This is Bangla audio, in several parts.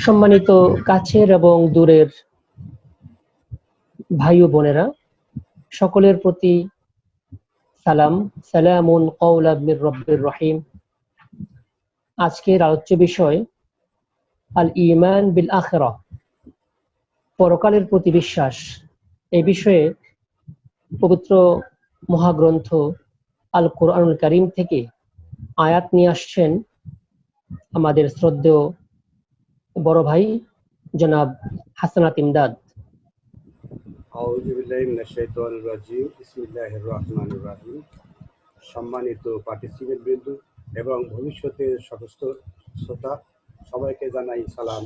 সম্মানিত কাছের এবং দূরের ভাই ও বোনেরা, সকলের প্রতি সালাম। সালামুন কওলাম মির রব্বির রহিম। আজকের আলোচ্য বিষয় আল ঈমান বিল আখিরাহ, পরকালের প্রতি বিশ্বাস। এই বিষয়ে পবিত্র মহাগ্রন্থ আল কোরআনুল কারীম থেকে আয়াত নিয়ে আসছেন আমাদের শ্রদ্ধেয় বড় ভাই জনাব হাসানাত ইমদাদ। আউযু বিল্লাহি মিনাশ শাইতানির রাজিম। বিসমিল্লাহির রহমানির রহিম। সম্মানিত পার্টিসিপেন্ট বৃন্দ এবং ভবিষ্যতের সমস্ত শ্রোতা, সবাইকে জানাই সালাম।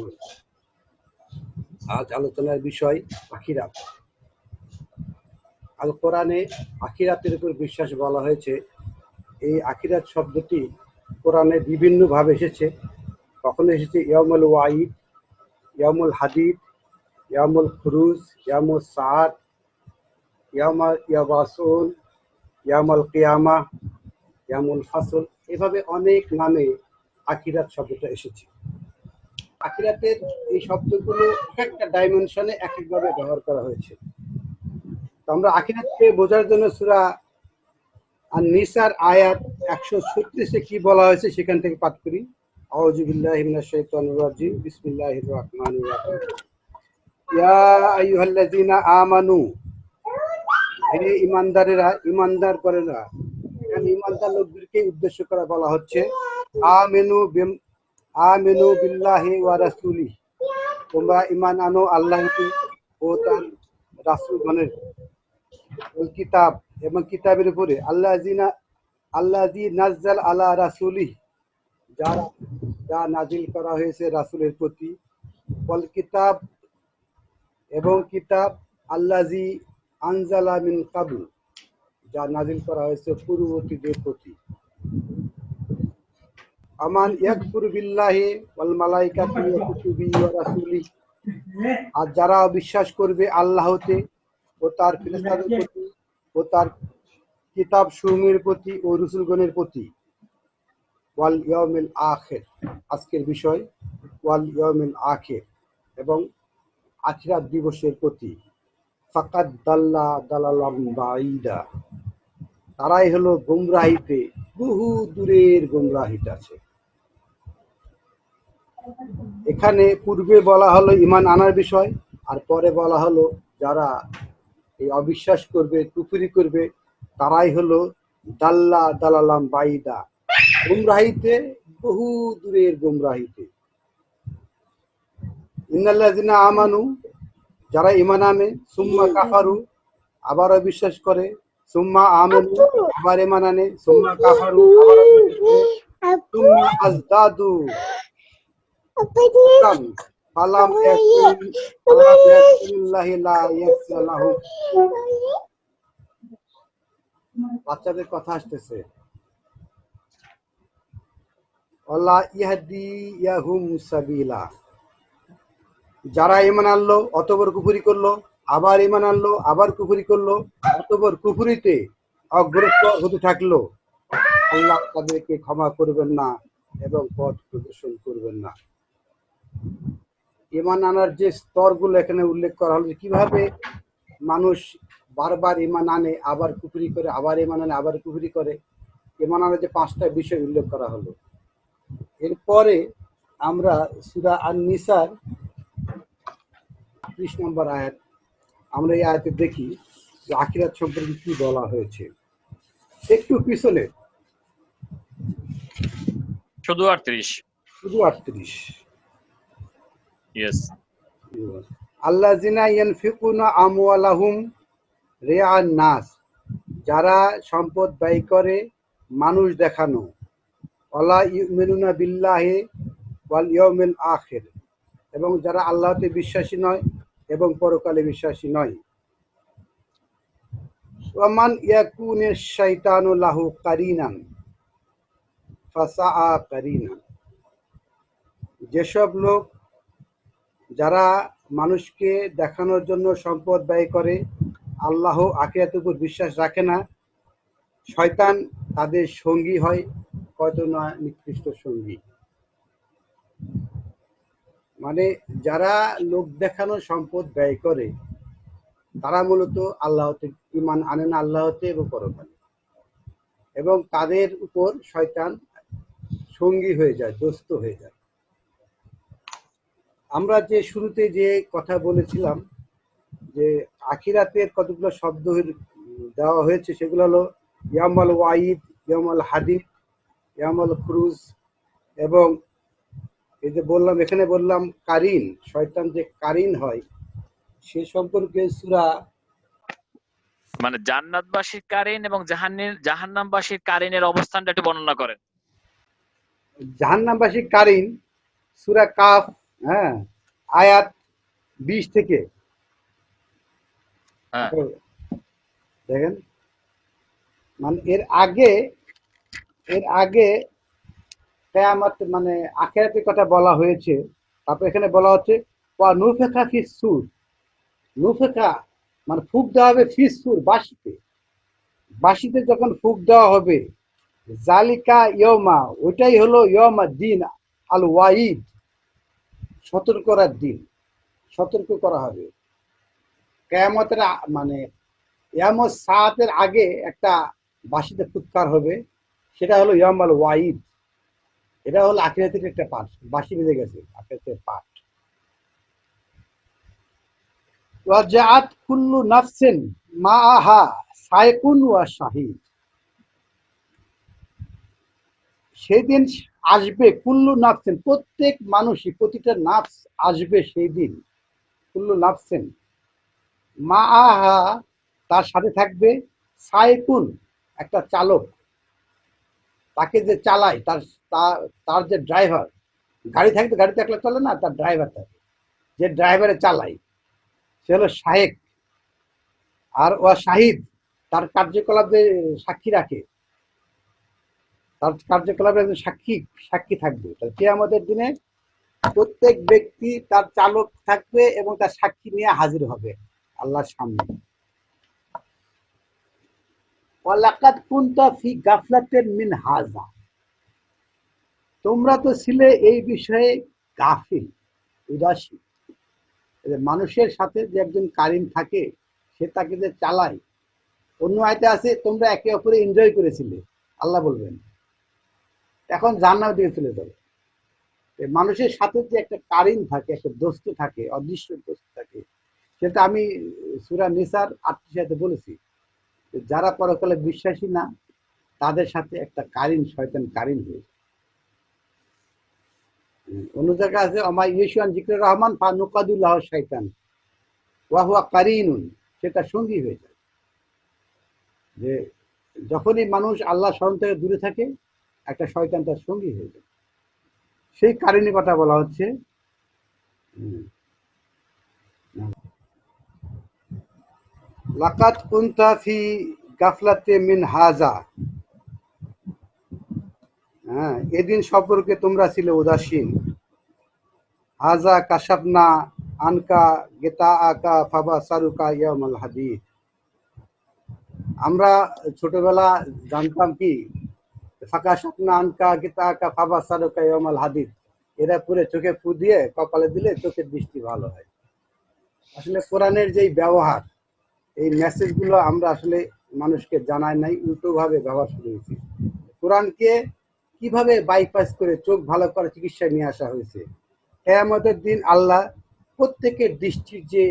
আজ আলোচনার বিষয় আখিরাত। আল কোরআনে আখিরাতের উপর বিশ্বাস বলা হয়েছে। এই আখিরাত শব্দটি কোরআনে বিভিন্নভাবে এসেছে। কখনো এসেছে ইয়াউমুল ওয়াইদ, ইয়াউমুল হাদিদ, ইয়াউমুল খুরুজ, ইয়াউমুস সাআদ, ইয়াউমা ইয়াবাসুন, ইয়াউমুল কিয়ামা, ইয়াউমুল ফাসল, এভাবে অনেক নামে আখিরাত শব্দটা এসেছে। আখিরাতের এই শব্দগুলো একটা ডাইমেনশনে এক একভাবে ব্যবহার করা হয়েছে। তো আমরা আখিরাতকে বোঝার জন্য সূরা আন-নিসার আয়াত 136-এ কি বলা হয়েছে সেখান থেকে পাঠ করি। আউযু বিল্লাহি মিনাশ শাইতানির রাজিম। বিসমিল্লাহির রহমানির রহিম। ইয়া আইয়ুহাল্লাযীনা আমানু, হে ঈমানদারেরা, ঈমানদার করেরা। এখানে ঈমানদার লোকদেরকে উদ্দেশ্য করে বলা হচ্ছে আমিনু বিল্লাহি ওয়া রাসূলিহি, তোমরা ঈমান আনো আল্লাহকে ও তার রাসূলগণের, ওই কিতাব এবং কিতাবের উপরে, আল্লাযী নাযাল আলা রাসূলিহি, যা নাজিল করা হয়েছে রাসূলের প্রতি, ওয়াল কিতাব এবং কিতাব, আল্লাযী আনজালা মিন কাবল, যা নাজিল করা হয়েছে পূর্ববর্তীদের প্রতি। আমান ইয়াকফুর বিল্লাহি ওয়াল মালাইকাতি ওয়া কুতুবিহি ওয়া রাসূলিহি, আর যারা বিশ্বাস করবে আল্লাহতে ও তার ফেরেশতাদের প্রতি ও তার কিতাব সমূহের প্রতি ও রাসূলগণের প্রতি, ওয়াল ইয়াউমিল আখির, আজকের বিষয় ওয়াল ইয়াউমিল আখির, এবং আখিরাত দিবসের প্রতি, ফাকাদ দাল্লা দালালাম বাঈদা, তারাই হলো গোমরাহিতে, বহু দূরের গোমরাহিতে আছে। এখানে পূর্বে বলা হলো ঈমান আনার বিষয়, আর পরে বলা হলো যারা এই অবিশ্বাস করবে, কুফরি করবে, তারাই হলো দাল্লা দালালাম বাঈদা, গোমরাহিতে, বহু দূরের গোমরাহিতে। ইন্নাল্লাযিনা আমানু, যারা ঈমান আনে, সুম্মা কাফারু, আবার অবিশ্বাস করে, সুম্মা আমানু, আবার ঈমান আনে, সুম্মা কাফারু, আবার অবিশ্বাস করে, সুম্মা আজদাদু কুফরান ফালাম ইয়াকুনিল্লাহি লা ইয়াগফির লাহুম। বাচ্চাদের কথা আসতেছে। ওয়ালা ইয়াহদিয়াহুম সাবিলা, যারা ঈমান আনলো অতঃপর কুফরি করলো, আবার ঈমান আনলো, আবার কুফরি করলো, অতঃপর কুফরিতে অগ্রসর হতে থাকলো, আল্লাহ তাদেরকে ক্ষমা করবেন না এবং পথ প্রদর্শন করবেন না। ঈমান আনার যে স্তরগুলো এখানে উল্লেখ করা হলো, কিভাবে মানুষ বারবার ঈমান আনে, আবার কুফরি করে, আবার ঈমান আনে, আবার কুফরি করে, ঈমান আনার যে 5টা বিষয় উল্লেখ করা হলো। এরপরে আমরা সূরা আন-নিসার 30 নম্বর আয়াত, আমরা এই আয়াতে দেখি যে আখিরাত সম্পর্কে কি বলা হয়েছে। একটু পিছনে, শুধু 38। ইয়েস। আল্লাযিনা ইয়ানফিকুনা আমওয়ালাহুম রিআন নাস, যারা সম্পদ ব্যয় করে মানুষ দেখানো, ওয়ালা ইউমিনুনা বিল্লাহি ওয়াল ইয়াউমিল আখির, এবং যারা আল্লাহতে বিশ্বাসী নয় এবং পরকালে বিশ্বাসী নয়। ওয়ামান ইয়াকুনিশ শাইতানু লাহু কারিনান ফাসাআ কারিনা, যেসব লোক যারা মানুষকে দেখানোর জন্য সম্পদ ব্যয় করে, আল্লাহ আখিরাতের উপর বিশ্বাস রাখে না, শয়তান তাদের সঙ্গী হয়, কত না নিকৃষ্ট সঙ্গী। মানে যারা লোক দেখানো সম্পদ ব্যয় করে তারা মূলত আল্লাহতে ঈমান আনে না, আল্লাহতে এবং পরকালে, এবং তাদের উপর শয়তান সঙ্গী হয়ে যায়, দোস্ত হয়ে যায়। আমরা যে শুরুতে যে কথা বলেছিলাম যে আখিরাতের কতগুলো শব্দ দেওয়া হয়েছে, সেগুলো হলো ইয়ামাল ওয়াইদ, ইয়ামাল হাদিদ, ইয়ামাল খুরুজ, এবং এই যে বললাম, এখানে বললাম কারিন, শয়তান যে কারিন হয় সে সম্পর্কে সূরা মানে জান্নাতবাসীর কারিন এবং জাহান্নামবাসীর কারিনের অবস্থানটা একটু বর্ণনা করেন। জাহান্নামবাসী কারিন সূরা কাফ, হ্যাঁ, আয়াত 20 থেকে হ্যাঁ, দেখেন, মানে এর আগে কিয়ামত মানে আখিরাতের কথা বলা হয়েছে। তারপর এখানে বলা হচ্ছে ওয়া নুফিখা ফিস সূর, নুফিখা মানে ফুঁক দেওয়া হবে ফিস সূর, বাঁশিতে, বাঁশিতে যখন ফুঁক দেওয়া হবে, জালিকা ইয়মা, ওইটাই হলো ইয়মা দিন আল ওয়াইদ, সতর্ক করার দিন, সতর্ক করা হবে। কিয়ামতের মানে ইয়ামত সাআতের আগে একটা বাঁশিতে ফুৎকার হবে, সেটা হলো ইয়ামাল ওয়াইদ। এটা হলো আখিরাতের একটা পাঠ, বাঁশি বেজে গেছে, আখিরাতের পাঠ। ওয়াজাআত কুল্লু নাফসিন মাআহা সাইকুন ওয়া শাহিদ, সেদিন আসবে কুল্লু নাফসিন, প্রত্যেক মানুষই, প্রতিটা নাফস আসবে সেই দিন, কুল্লু নাফসিন মাআহা, তার সাথে থাকবে সাইকুন, একটা চালক, তাকে যে চালায়, তার যে ড্রাইভার, গাড়ি থাকবে, গাড়িতে একলা চলে না, তার ড্রাইভার থাকে, যে ড্রাইভারে চালায় সে হলো শাহেক। আর ও শাহিদ, তার কার্যকলাপ যে সাক্ষী রাখে, তার কার্যকলাপে একজন সাক্ষী থাকবে। কিয়ামতের দিনে প্রত্যেক ব্যক্তি তার চালক থাকবে এবং তার সাক্ষী নিয়ে হাজির হবে আল্লাহর সামনে। ওয়ালাকাদ কুনতা ফি গাফলাতিন মিন হাযা, তোমরা তো ছিলে এই বিষয়ে গাফিল, উদাসীন। মানুষের সাথে যে একজন কারিন থাকে, সে তাকে যে চালায়, অন্য আয়তে আছে তোমরা একে অপরে এনজয় করেছিলে, আল্লাহ বলবেন। এখন জান্নাতের দিকে চলে যাবে। মানুষের সাথে যে একটা কারিন থাকে, একটা দোস্ত থাকে, অদৃশ্য দোস্ত থাকে, সেটা আমি সূরা নিসার 38 আয়াতে বলেছি, যারা পরকালে বিশ্বাসী না তাদের সাথে একটা কারিন, শয়তান কারিন হয়েছে। অন্য জায়গায় আছে আমা ইয়েশান জিকরুর রহমান ফা নুকাদুল্লাহ শয়তান ওয়া হুয়া কারিনুন, সেটা সঙ্গী হয়ে যায়। যে যখনই মানুষ আল্লাহ স্মরণ থেকে দূরে থাকে, একটা শয়তান তার সঙ্গী হয়ে যায়, সেই কারিনের কথা বলা হচ্ছে। লাকাদ কুনতা ফি গাফলাতে মিন হাজা, হ্যাঁ, এদিন সম্পর্কে তোমরা ছিলে উদাসীন। হাজা কাশাফনা আনকা গেতা আকা ফাবা সারুকা ইয়ামাল হাদিদ, আমরা ছোটবেলা জানতাম কি ফাঁকা স্বপ্ন আনকা গেতা আকা ফাবা সারুকা ইয়ামাল হাদিদ, এরা পুরে চোখে ফু দিয়ে কপালে দিলে চোখের দৃষ্টি ভালো হয়। আসলে কোরআনের যেই ব্যবহার, এই মেসেজগুলো আমরা আসলে মানুষকে জানাই নাই, উল্টো ভাবে ব্যবহার শুরু হয়েছে। কোরআনকে কিভাবে বাইপাস করে চোখ ভালো করে চিকিৎসায় নিয়ে আসা হয়েছে। কিয়ামতের দিন আল্লাহ প্রত্যেকের দৃষ্টির যে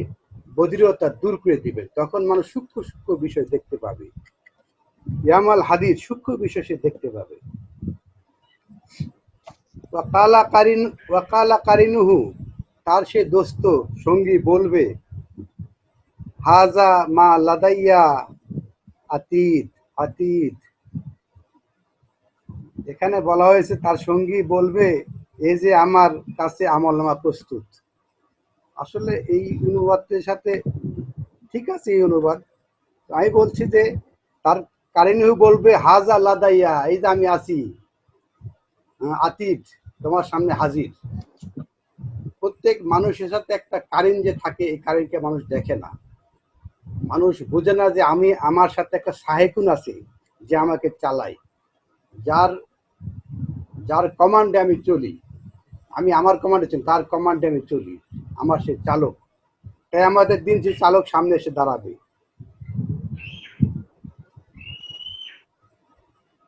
বধিরতা দূর করে দিবেন, তখন মানুষ সূক্ষ্ম সূক্ষ্ম বিষয় দেখতে পাবে। ইয়ামাল হাদিদ, সূক্ষ্ম বিষয় সে দেখতে পাবে। ওয়াকালা কারিনুহু, তার সে দোস্ত সঙ্গী বলবে হাজা মা লাদাইয়া আতীত, আতীত, এখানে বলা হয়েছে তার সঙ্গী বলবে এই যে আমার কাছে আমলনামা প্রস্তুত। আসলে এই অনুবাদের সাথে ঠিক আছে, এই অনুবাদ আমি বলছি যে তার কারিনহু বলবে হাজা লাদাইয়া, এই যে আমি আছি, আতীত, তোমার সামনে হাজির। প্রত্যেক মানুষের সাথে একটা কারিন যে থাকে, এই কারিনকে মানুষ দেখে না, মানুষ বুঝে না যে আমি, আমার সাথে একটা সাহেকুন আছে যে আমাকে চালায়, যার কমান্ডে আমি চলি। আমি আমার কমান্ডে চলি, তার কমান্ডে আমি চলি, আমার সে চালক। তাই আমাদের দিন সে চালক সামনে এসে দাঁড়াবে।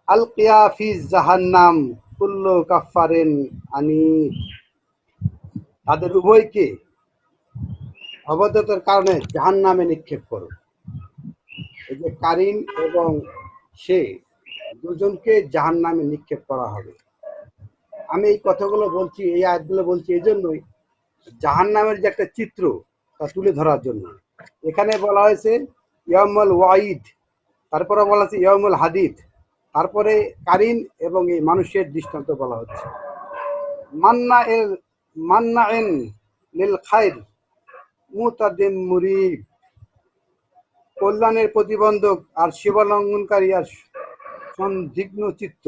আলকিয়া ফি জাহান্নাম কুল্লু কাফারিন আনিদ, তাদের উভয়কে অবদ্ধতার কারণে জাহান্নামে নিক্ষেপ করো। এই যে কারিন এবং সে দুজনকে জাহান্নামে নিক্ষেপ করা হবে। আমি এই কথাগুলো বলছি, এই আয়াতগুলো বলছি এই জন্যই, জাহান্নামের যে একটা চিত্র তা তুলে ধরার জন্য। এখানে বলা হয়েছে ইয়ামুল ওয়াইদ, তারপরে বলা হয়েছে ইয়ামুল হাদিদ, তারপরে কারিন এবং এই মানুষের দৃষ্টান্ত বলা হচ্ছে। মান্নাইন লিল খাইর মুতাদিম মুরিব, কল্যাণের প্রতিবন্ধক আর শিবলঙ্ঘনকারী আর সন্দিগ্ধ চিত্ত।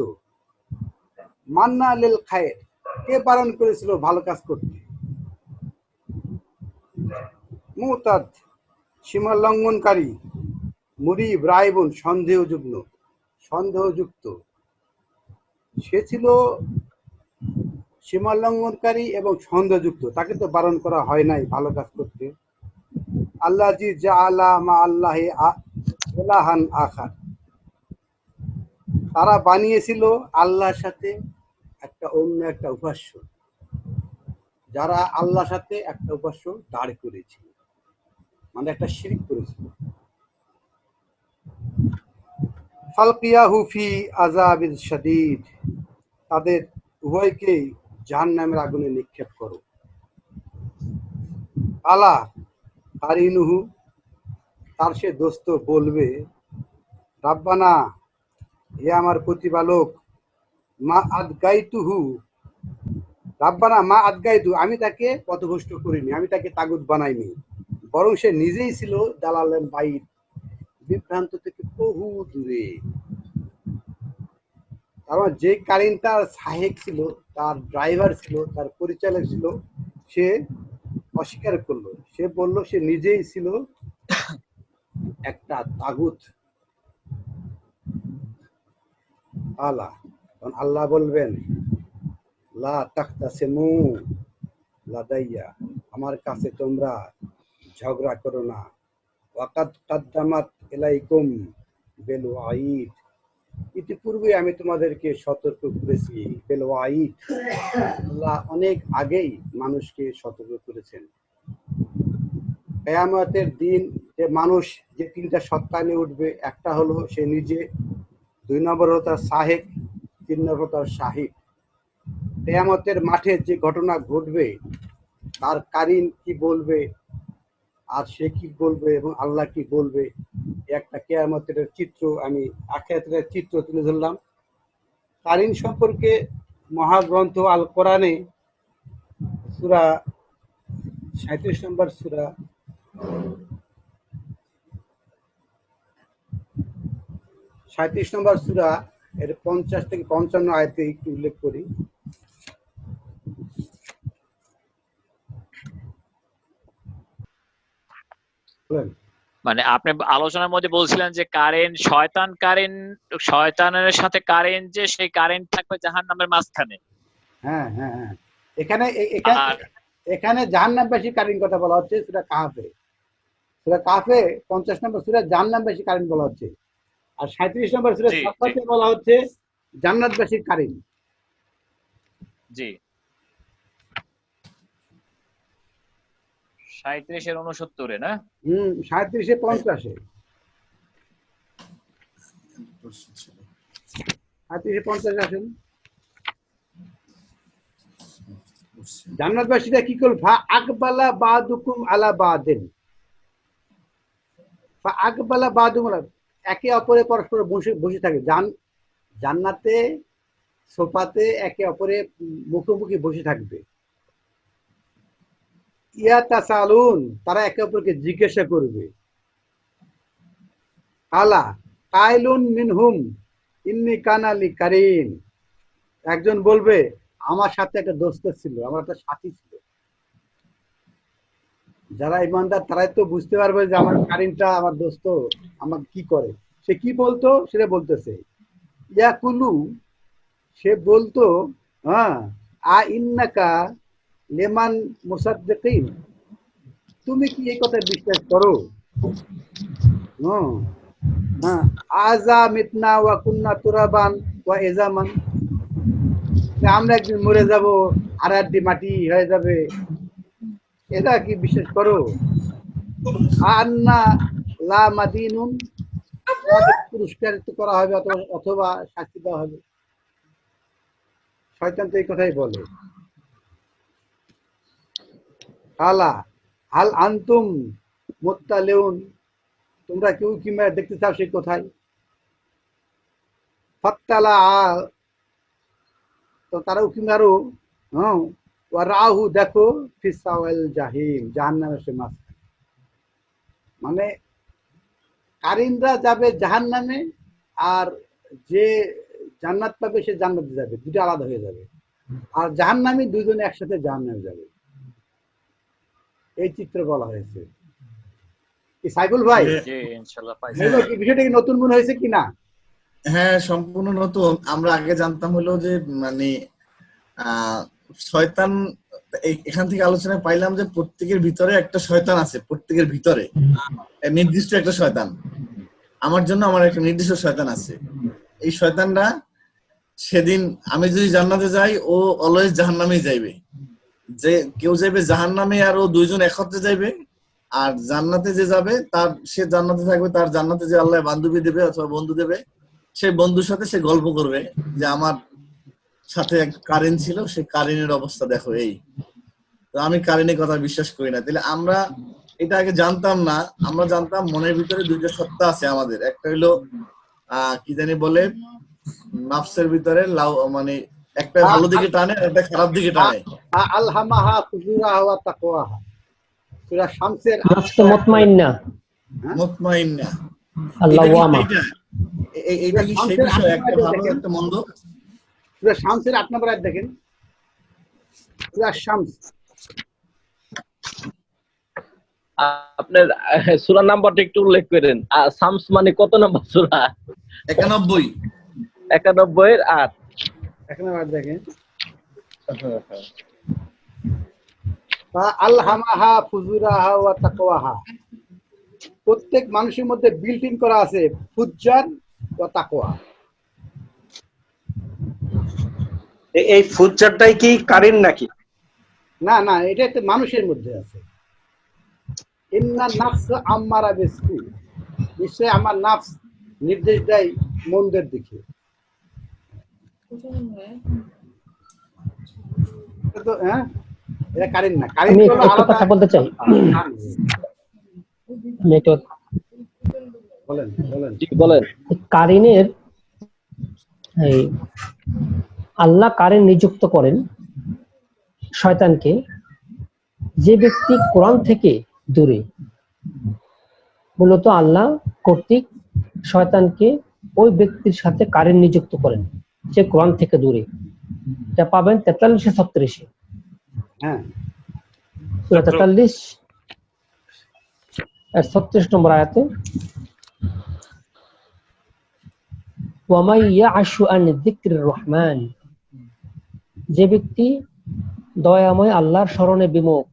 মান্না লিল খায়ের, কে বারণ করেছিল ভালো কাজ করতে? মুতাদ, সীমা লঙ্ঘনকারী, মুরিব, রাইবুন, সন্দেহযুক্ত। সে ছিল সীমা লঙ্ঘনকারী এবং সন্দেহযুক্ত, তাকে তো বারণ করা হয় নাই ভালো কাজ করতে। আল্লাহ জি জাআলা মা আল্লাহি ইলাহান আখার, তারা বানিয়েছিল আল্লাহর সাথে অন্য একটা উপাস্য, যারা আল্লাহর সাথে একটা উপাস্য দাঁড় করেছিল, মানে একটা শিরক করেছিল। ফালকিয়াহু ফি আযাবিল শাদীদ, তাদের উভয়কেই জাহান্নামের আগুনে নিক্ষেপ করো। আলা কারিনুহু, তার সে দোস্ত বলবে, রাব্বানা, হে আমার প্রতিপালক, মা আদগাইতুহু, রাব্বানা মা আদগাইতু, আমি তাকে পথভ্রষ্ট করিনি, আমি তাকে তাগুত বানাইনি, বরং সে নিজেই ছিল দালালের বাইর, বিভ্রান্ত থেকে বহু দূরে। কারণ যে কারিন তার সাহেব ছিল, তার ড্রাইভার ছিল, তার পরিচালক ছিল, সে অস্বীকার করলো। সে বলল সে নিজেই ছিল একটা তাগুত। আল্লাহ বলবেন, লা তাখতাসিমু লাদাইয়া, আমার কাছে তোমরা ঝগড়া করো না। ওয়াকাদ কাদ্দামাত ইলাইকুম বিল ওয়াইদ, ইতিপূর্বে আমি তোমাদেরকে সতর্ক করেছি। বিল ওয়াইদ, আল্লাহ অনেক আগেই মানুষকে সতর্ক করেছেন। কিয়ামতের দিন যে মানুষ যে তিনটা সত্তা নিয়ে উঠবে, একটা হলো সে নিজে, 2 নম্বর হলো তার সাহেব, 3 নম্বর তার শাহিদ। কিয়ামতের মাঠে যে ঘটনা ঘটবে, তার কারিন কি বলবে আর সে কি বলবে এবং আল্লাহ কি বলবে, একটা কিয়ামতের চিত্র, আমি আখিরাতের চিত্র তুলে ধরলাম। কারিন সম্পর্কে মহাগ্রন্থ আল কোরআনে সূরা 37 নম্বর সূরা, 37 নম্বর সূরা এর 50 থেকে 55 আয়াতে একটু উল্লেখ করি। মানে আপনি আলোচনার মধ্যে বলছিলেন যে কারেন্ট শয়তানের সাথে কারেন্ট, যে সেই কারেন্ট থাকবে জাহান্নামের মাঝখানে। হ্যাঁ হ্যাঁ হ্যাঁ, এখানে আর এখানে জাহান্নামবাসী কারিন কথা বলা হচ্ছে সূরা কাহফে। সূরা কাহফে 50 নম্বর সূরা জাহান্নামবাসী কারিন বলা হচ্ছে, আর 37 নম্বর সূরা সাফফাতে বলা হচ্ছে জান্নাতবাসী কারিন। জি, 37 এর 69 না? 37 এ 50 এ, 37 এ 50 আসেন। জান্নাতবাসীরা কি করল? ফা আকবালা বাদুকুম আলা বাদিন, ফা আকবালা বাদুকুম আলা, একে অপরে পরস্পর বসে থাকে। জান্নাতে সোফাতে একে অপরে মুখোমুখি বসে থাকবে। ইয়াতাসালুন, তারা একে অপরকে জিজ্ঞাসা করবে। আলা কাইলুন মিনহুম ইন্নী কানা লি কারিন, একজন বলবে আমার সাথে একটা দোস্ত ছিল, আমার একটা সাথী ছিল। যারা ইমানদার তারাই তো বুঝতে পারবে যে আমার কারিনটা, আমার দোস্ত আমাকে কি করে। সে কি বলতো সেটা বলতেছে, ইয়াকুলু, সে বলতো, হ্যাঁ, আ ইন্নাকা লিমান মুসাদ্দিকিন, তুমি কি এই কথা বিশ্বাস করো? হ্যাঁ, আজা মিতনা ওয়া কুন্না তুরাবান ওয়া ইজামান, আমরা একদিন মরে যাব আর আড্ডি মাটি হয়ে যাবে, এটা কি বিশ্বাস করো? আন্না লা মাদিনুন, আমাদের পুরস্কারিত করা হবে অথবা শাস্তি দেওয়া হবে। শয়তান তো এই কথাই বলে। আলা হাল আনতুম মুত্তালিউন, তোমরা কেউ কি দেখতে চাও সেই কোথায়? ফাত্তালা, তো তারা উকি মারো, ওয়া রাহু, দেখো, ফিসাওয়াল জাহিম, জাহান্নামের সে মাছ। মানে কারিনরা যাবে জাহান্নামে, আর যে জান্নাত পাবে সে জান্নাতে যাবে, দুটো আলাদা হয়ে যাবে। আর জাহান্নামী দুজনে একসাথে জাহান্নামে যাবে, এই চিত্র বলা হয়েছে। কি সাইফুল ভাই, জি ইনশাআল্লাহ পাইছি। কি বিষয়টা কি নতুন মনে হয়েছে কিনা? হ্যাঁ, সম্পূর্ণ নতুন। আমরা আগে জানতাম হলো যে মানে শয়তান, এখান থেকে আলোচনা পাইলাম যে প্রত্যেকের ভিতরে একটা শয়তান আছে, প্রত্যেকের ভিতরে নির্দিষ্ট একটা শয়তান। আমার জন্য আমার একটা নির্দিষ্ট শয়তান আছে। এই শয়তানটা সেদিন আমি যদি জান্নাতে যাই, ও অলওয়েজ জাহান্নামেই যাইবে। যে কেউ যাইবে জাহান্নামে আর ও দুইজন একত্রে যাইবে। আর জান্নাতে যে যাবে তার, সে জান্নাতে থাকবে, তার জান্নাতে যে আল্লাহ বান্ধবী দেবে অথবা বন্ধু দেবে, সেই বন্ধুর সাথে সে গল্প করবে যে আমার সাথে এক কারিন ছিল, সে কারিনের অবস্থা দেখো এই। তো আমি কারিনের কথা বিশ্বাস করি না। তাহলে আমরা এটা আগে জানতাম না। আমরা জানতাম মনের ভিতরে দুইটা সত্তা আছে আমাদের। একটা হইলো কি জানি বলে, নাফসের ভিতরে মানে একটা ভালো দিকে টানে আর একটা খারাপ দিকে টানে। আলহামাহা ফুজুরাহা ওয়া তাকওয়াহা, সূরা শামসের নাফস মুতমাইন্না, মুতমাইন্না, আল্লাওয়ামা। এইটা কি সেই বিষয়, একটা ভালো একটা মন্দ? সূরা শামসের 8 নম্বর আয়াত দেখেন। সূরা শামস, আপনার সূরা নাম্বারটা একটু উল্লেখ করেন। শামস মানে কত নম্বর সূরা? 91। 91 এর 8। 1 নম্বর আয়াত দেখেন। আলহামাহা ফুজুরাহা ওয়া তাকওয়াহা, প্রত্যেক মানুষের মধ্যে বিল্ট ইন করা আছে ফুজ্জার ওয়া তাকওয়া। এই ফুজ্জারটাই কি কারিন নাকি? না না, এটা একটা মানুষের মধ্যে আছে। ইন্না নাফস আম্মারা বিসু, নিশ্চয় আমার নাফস নির্দেশ দেয় মন্দের দিকে। তো এটা কারিন না, কারিন আমি হলো একটা আলাদা। কথা বলতে চাই। বলেন বলেন। বলেন। কারিনের, আল্লাহ কারিন নিযুক্ত করেন শয়তানকে যে ব্যক্তি কোরআন থেকে দূরে। মূলত আল্লাহ কর্তৃক শয়তানকে ওই ব্যক্তির সাথে কারিন নিযুক্ত করেন যে কোরআন থেকে দূরে। এটা পাবেন 43-36। হ্যাঁ, সূরা 43 আর 36 নম্বর আয়াতে, ওয়ামাই ইয়াশু আন যিকরির রহমান, যে ব্যক্তি দয়াময় আল্লাহর স্মরণে বিমুখ,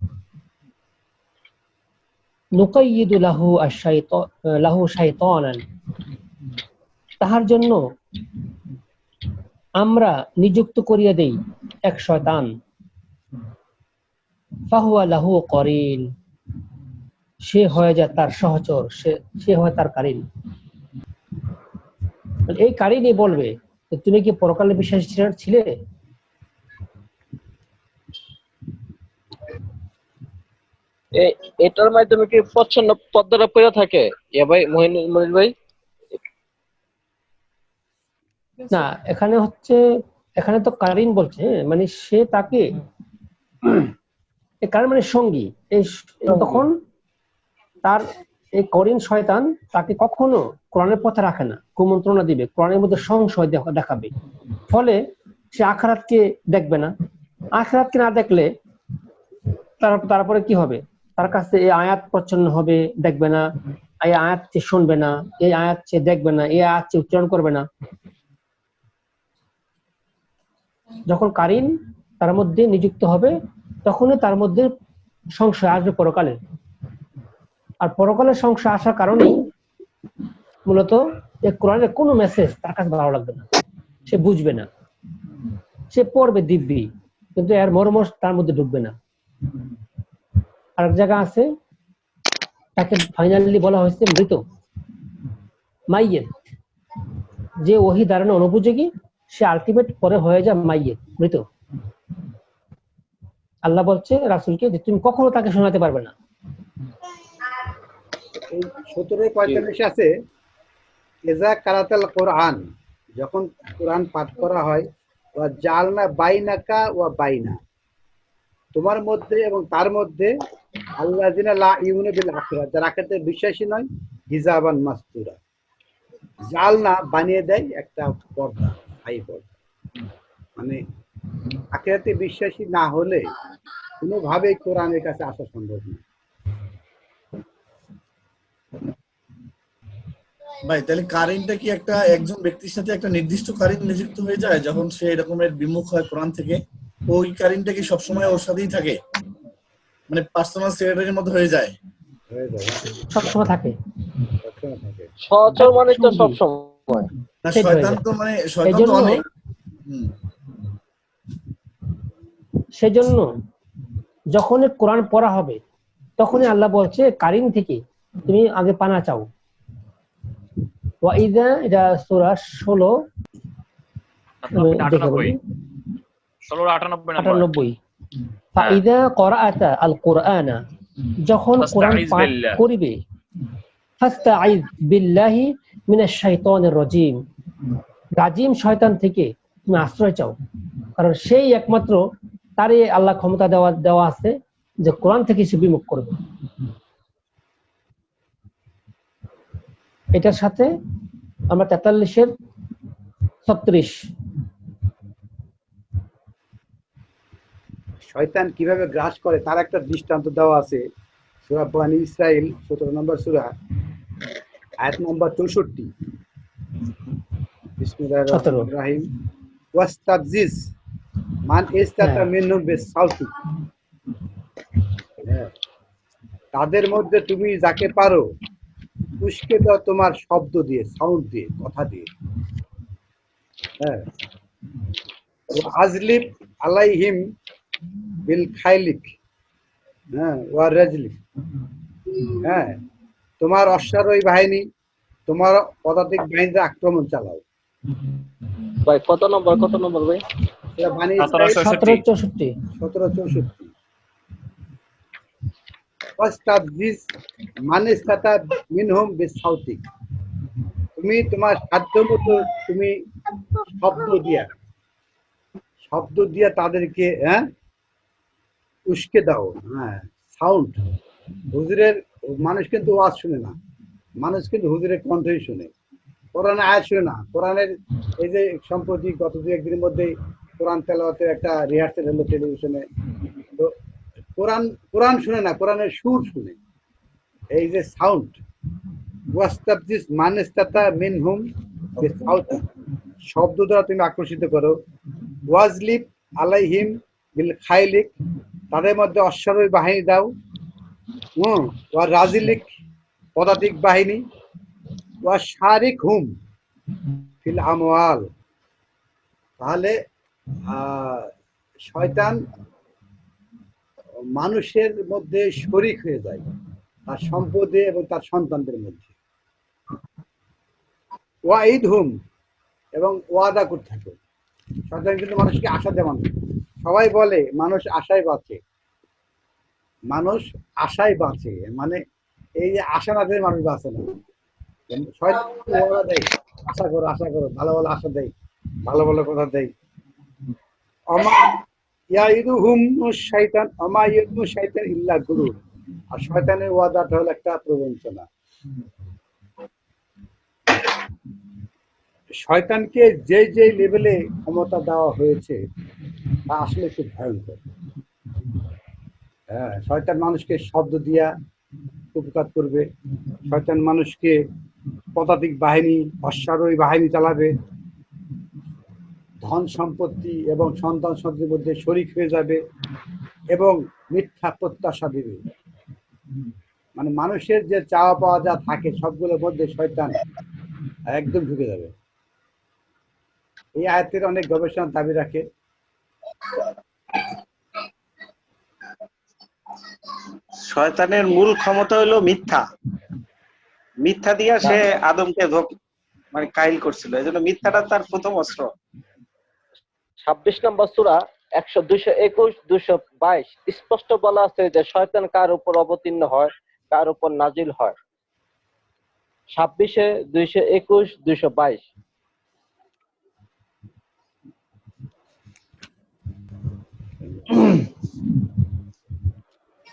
নুকাইয়িদু লাহু শাইতানান, তাহার জন্য আমরা নিযুক্ত করিয়া দেই এক শয়তান, ফাহুয়া লাহু করিন, সে হয়ে যায় তার সহচর, সে হয় তার কারিন। এই কারিনই বলবে তুমি কি পরকালে বিশ্বাসী ছিলে? এটার মাধ্যমে কি প্রচ্ছন্ন পদ্মাটা পেয়ে থাকে ভাই মনির ভাই? না, এখানে তো কারিন বলছে, মানে সে তাকে, কারিন মানে সঙ্গী। তখন তার এই করিন শয়তান তাকে কখনো কোরআনের পথে রাখে না, কুমন্ত্রণা দিবে, কোরআনের মধ্যে সংশয় দেখাবে। ফলে সে আখিরাতকে দেখবে না। আখিরাতকে না দেখলে তারপরে কি হবে? তার কাছে এই আয়াত প্রচ্ছন্ন হবে, দেখবে না। এই আয়াত সে শুনবে না, এই আয়াত সে দেখবে না, এই আয়াত সে উচ্চারণ করবে না। যখন কারিন তার মধ্যে নিযুক্ত হবে, তখনই তার মধ্যে সংশয় আসবে পরকালে। আর পরকালের সংশয় আসার কারণেই মূলত এই কোরআনের কোনো মেসেজ তার কাছে ভালো লাগবে না, সে বুঝবে না, সে পড়বে দিব্যি, কিন্তু এর মর্ম তার মধ্যে ঢুকবে না। আরেক জায়গা আছে, তাকে ফাইনালি বলা হয়েছে মৃত, মাইয়েত। যে ওহী ধারণে অনুপযোগী সে আলটিমেট পরে হয়ে যায় মাইয়েত, মৃত। আল্লাহ বলছে রাসূলকে যে তুমি কখনো তাকে শোনাতে পারবে না। এই 17:45 আছে, এজা কারাতাল কোরআন, যখন কোরআন পাঠ করা হয়, ওয়া জালনা বাইনাকা ওয়া বাইনা, তোমার মধ্যে এবং তার মধ্যে আল্লাযিনা লা ইউমিনু বিল আখিরাত, যারা আখিরাতে বিশ্বাসী নয়, হিজাবান মাসতুরা, জালনা বানিয়ে দেয় একটা পর্দা, হাই পর্দা। মানে আখিরাতে বিশ্বাসী না হলে কোনোভাবেই কোরআনের কাছে আসা সম্ভব না। ভাই তাহলে কারিনটা কি একজন ব্যক্তির সাথে একটা নির্দিষ্ট কারিন নিযুক্ত হয়ে যায় যখন সে এরকমের বিমুখ হয় কোরআন থেকে? ওই কারিনটা কি সবসময় ওর সাথেই থাকে, মানে পার্সোনাল সেক্রেটারির মতো হয়ে যায়? হয়ে যাবে, সবসময় থাকে, সবসময় থাকে। সচর মানে তো সব সময়। না, সেট হয়ে শয়তান যায়। তো মানে শয়তান তো এজন্য অনেক। সেজন্য যখনই কোরআন পড়া হবে তখনই আল্লাহ বলছে কারিন থেকে তুমি আগে পানা চাও। ওয়াইদা, এটা সূরা 16, দেখে বলি 1698 ফাইদা করাআতা আল কুরআনা, যখন কোরআন ফাস্তাইজ পাঠ বিল্লাহ। করিবে, ফাস্তাইজ বিল্লাহি মিনাশ শাইতানির রাজিম, রাজিম শয়তান থেকে তুমি আশ্রয় চাও, কারণ সেই একমাত্র তারই আল্লাহ ক্ষমতা দেওয়া আছে যে কোরআন থেকে সে বিমুখ করবে। এটার সাথে আমরা 43-36 শয়তান কিভাবে গ্রাস করে তার একটা দৃষ্টান্ত দেওয়া আছে সূরা বনী ইসরাইল 17 নম্বর সূরা, আয়াত নম্বর 64। বিসমিল্লাহির রহমানির রহিম, ওয়াস্তাফজিজ মান ইসতাতা মিনহুম বিসাউতি, তাদের মধ্যে তুমি যাকে পারো উস্কে দাও তোমার শব্দ দিয়ে, সাউন্ড দিয়ে, কথা দিয়ে। হ্যাঁ, আজলিব আলাইহিম বিল খাইলিক, হ্যাঁ, ওয়া রাজলিক, হ্যাঁ, তোমার অশ্বারোহী বাহিনী, তোমার পদাতিক বাহিনীতে আক্রমণ চালাও। ভাই কত নম্বর ভাই? এটা বানী ইসরাইল 17-64। 17-64। ওয়াস্তাফজিজ মান ইসতাতা মিনহুম বিসাউতি, তুমি তোমার সাধ্যমতো তুমি শব্দ দিয়া তাদেরকে উস্কে দাও। হ্যাঁ, সাউন্ড। হুজুরের মানুষ কিন্তু ওয়াজ শুনে না, মানুষ কিন্তু হুজুরের কণ্ঠই শুনে, কোরআনের আয়াত শুনে না। কোরআনের এই যে সম্প্রতি গত 2-1 দিনের মধ্যে কোরআন তেলাওয়াতের একটা রিহার্সেল হলো টেলিভিশনে, তো কোরআন শুনে না, কোরআনের সুর শুনে, এই যে সাউন্ড। ওয়াস্তাফজিজ মান ইসতাতা মিনহুম বিসাউতি, শব্দ দ্বারা তুমি আকর্ষিত করো। ওয়াজলিব আলাইহিম বিল খাইলিক, তাদের মধ্যে অশ্বারোহী বাহিনী দাও। ওয়া রাজিলিক, পদাতিক বাহিনী। ওয়া শারিক হুম ফিল আমওয়াল, তাহলে শয়তান মানুষের মধ্যে শরীক হয়ে যায়, তার সম্পদে এবং তার সন্তানদের মধ্যে। ওয়াইদ হুম, এবং ওয়াদা করতে থাকে। শয়তান কিন্তু মানুষকে আশা দেয়। মানুষ সবাই বলে মানুষ আশায় বাঁচে, মানুষ আশায় বাঁচে, মানে এই যে আশা না দিয়ে মানুষ বাঁচে না। শয়তান ওয়াদা দেয়, আশা করো, ভালো ভালো আশা দেয়, ভালো ভালো কথা দেয়। অমা ইয়াইদুহুম শাইতান অমা ইয়াইদু শাইতান ইল্লা গুরুর, আর শয়তানের ওয়াদাটা হলো একটা প্রবঞ্চনা। শয়তানকে যে যে লেভেলে ক্ষমতা দেওয়া হয়েছে তা আসলে খুব ভয়ঙ্কর। হ্যাঁ, শয়তান মানুষকে শব্দ দিয়া উপকার করবে, শয়তান মানুষকে পদাতিক বাহিনী, অশ্বারোহী বাহিনী চালাবে, ধন সম্পত্তি এবং সন্তান সন্ততির মধ্যে শরিক হয়ে যাবে এবং মিথ্যা প্রত্যাশা দিবে। মানে মানুষের যে চাওয়া পাওয়া যা থাকে সবগুলোর মধ্যে শয়তান একদম ঢুকে যাবে। এই আয়াতের অনেক গবেষণার দাবি রাখে। শয়তানের মূল ক্ষমতা হলো মিথ্যা। মিথ্যা দিয়া সে আদমকে মানে কাইল করছিল, এই জন্য মিথ্যাটা তার প্রথম অস্ত্র। 26 নম্বর সূরা 221, 222 স্পষ্ট বলা আছে যে শয়তান কার উপর অবতীর্ণ হয়, কার উপর নাজিল হয়। 26, 221, 222।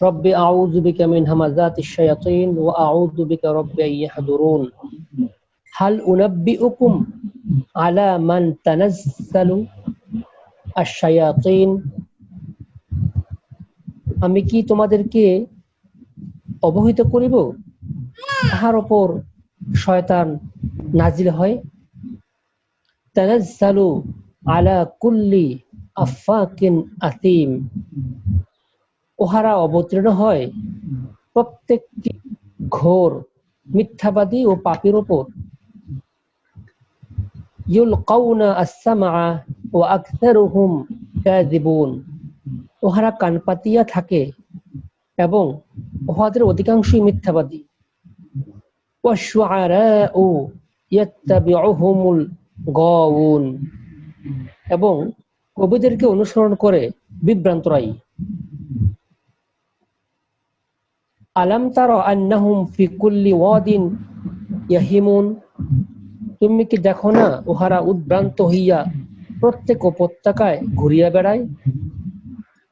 رب أعوذ بك من همزات الشياطين وأعوذ بك رب أن يحضرون هل أنبئكم على من تنزل الشياطين আমি কি তোমাদেরকে অবহিত করিব তাহার উপর শয়তান নাজিল হয়। তানাজ্জালু আলা কুল্লি আফাকিন আতিম, ওহারা অবতীর্ণ হয় প্রত্যেকটি ঘোর মিথ্যাবাদী ও পাপীর উপর। ইউলকাউনা আস-সামআ ওয়া আকসারুহুম কাযিবুন, ওহারা কান পাতিয়া থাকে এবং উহাদের অধিকাংশই মিথ্যাবাদী। ওয়াশ-শুআরাউ ইয়াত্তাবিউহুমুল গাওয়ুন, এবং কবিদেরকে অনুসরণ করে বিভ্রান্তরাই। আলাম তারা আন্নাহুম ফি কুল্লি ওয়াদিন ইয়াহিমুন, তুমি কি দেখো না উহারা উদ্ভ্রান্ত হইয়া প্রত্যেক উপত্যকায় ঘুরিয়া বেড়ায়।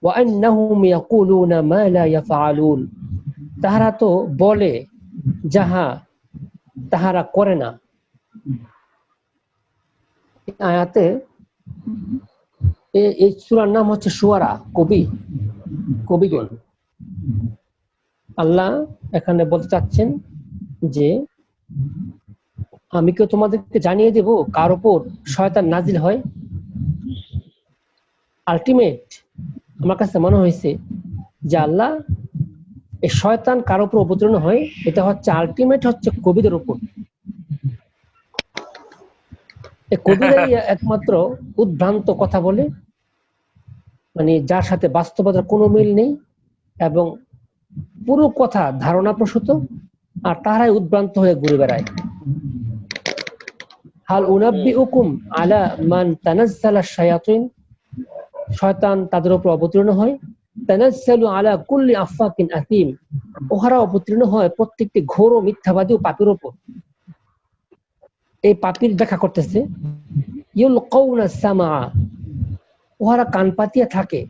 ওয়া আন্নাহুম ইয়াকুলুনা মা লা ইয়াফআলুন, তাহারা তো বলে যাহা তাহারা করে না। আয়াতে এই সূরার নাম হচ্ছে শুআরা, কবিগণ। আল্লাহ এখানে বলতে চাচ্ছেন যে আমি কি তোমাদেরকে জানিয়ে দেব কার উপর শয়তান নাজিল হয়। আলটিমেট আমার কাছে মনে হয়েছে যে আল্লাহ এই শয়তান কার উপর অবতীর্ণ হয় এটা হচ্ছে আলটিমেট হচ্ছে কবিদের উপর। এই কবিরাই একমাত্র উদ্ভ্রান্ত কথা বলে, মানে যার সাথে বাস্তবতার কোনো মিল নেই এবং পুরো কথা ধারণা প্রসূত, আর তারাই উদ্ভ্রান্ত হয়ে ঘুরে বেড়ায়। হাল উনাব্বিউকুম আলা মান তানাজ্জালা শায়াতিন, শয়তান তাদের উপর অবতীর্ণ হয়। তানাজ্জালু আলা কুল্লি আফাকিন আতিম, ওহারা অবতীর্ণ হয় প্রত্যেকটি ঘোর ও মিথ্যাবাদী ও পাপীর উপর। এই পাপীর ব্যাখ্যা করতেছে ইউলকাউনা সামআ, ওহারা কান পাতিয়া থাকে।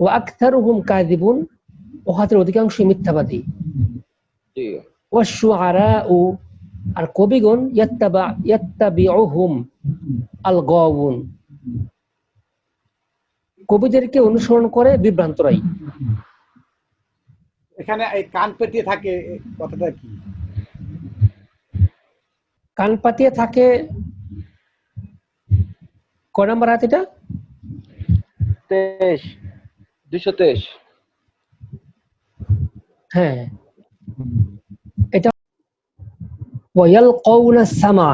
ওয়া আকসারুহুম কাযিবুন, ওহাদের অধিকাংশ মিথ্যাবাদী। ওয়াশ-শুআরাউ, আর কবিগণ ইয়াত্তাবিউহুম আল গাওয়ুন, কবিদেরকে অনুসরণ করে বিভ্রান্তরাই। এখানে এই কান পেটিয়ে থাকে কথাটা কি? কান পাতিয়ে থাকে কয় নম্বর আয়াত এটা? 223। হ্যাঁ, এটা ওয়ায়ালকাউনা সামআ,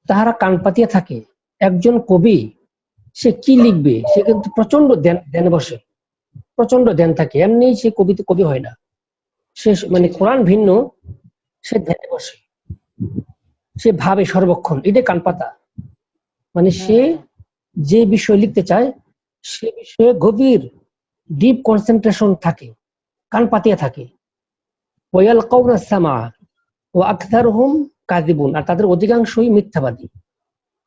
তাহারা কান পাতিয়া থাকে। একজন কবি সে কি লিখবে, সে কিন্তু প্রচন্ড ধ্যানে বসে, প্রচন্ড ধ্যান থাকে, এমনি সে কবি হয় না। সে মানে কোরআন ভিন্ন, সে ধ্যানে বসে, সে ভাবে সর্বক্ষণ, এটাই কান পাতা। মানে সে যে বিষয় লিখতে চায় সে বিষয়ে গভীর ডিপ কনসেন্ট্রেশন থাকে, কান পাতিয়া থাকে। ওয়ায়ালকাউনা সামআ ওয়া আকসারুহুম কাযিবুন, আর তাদের অধিকাংশই মিথ্যাবাদী,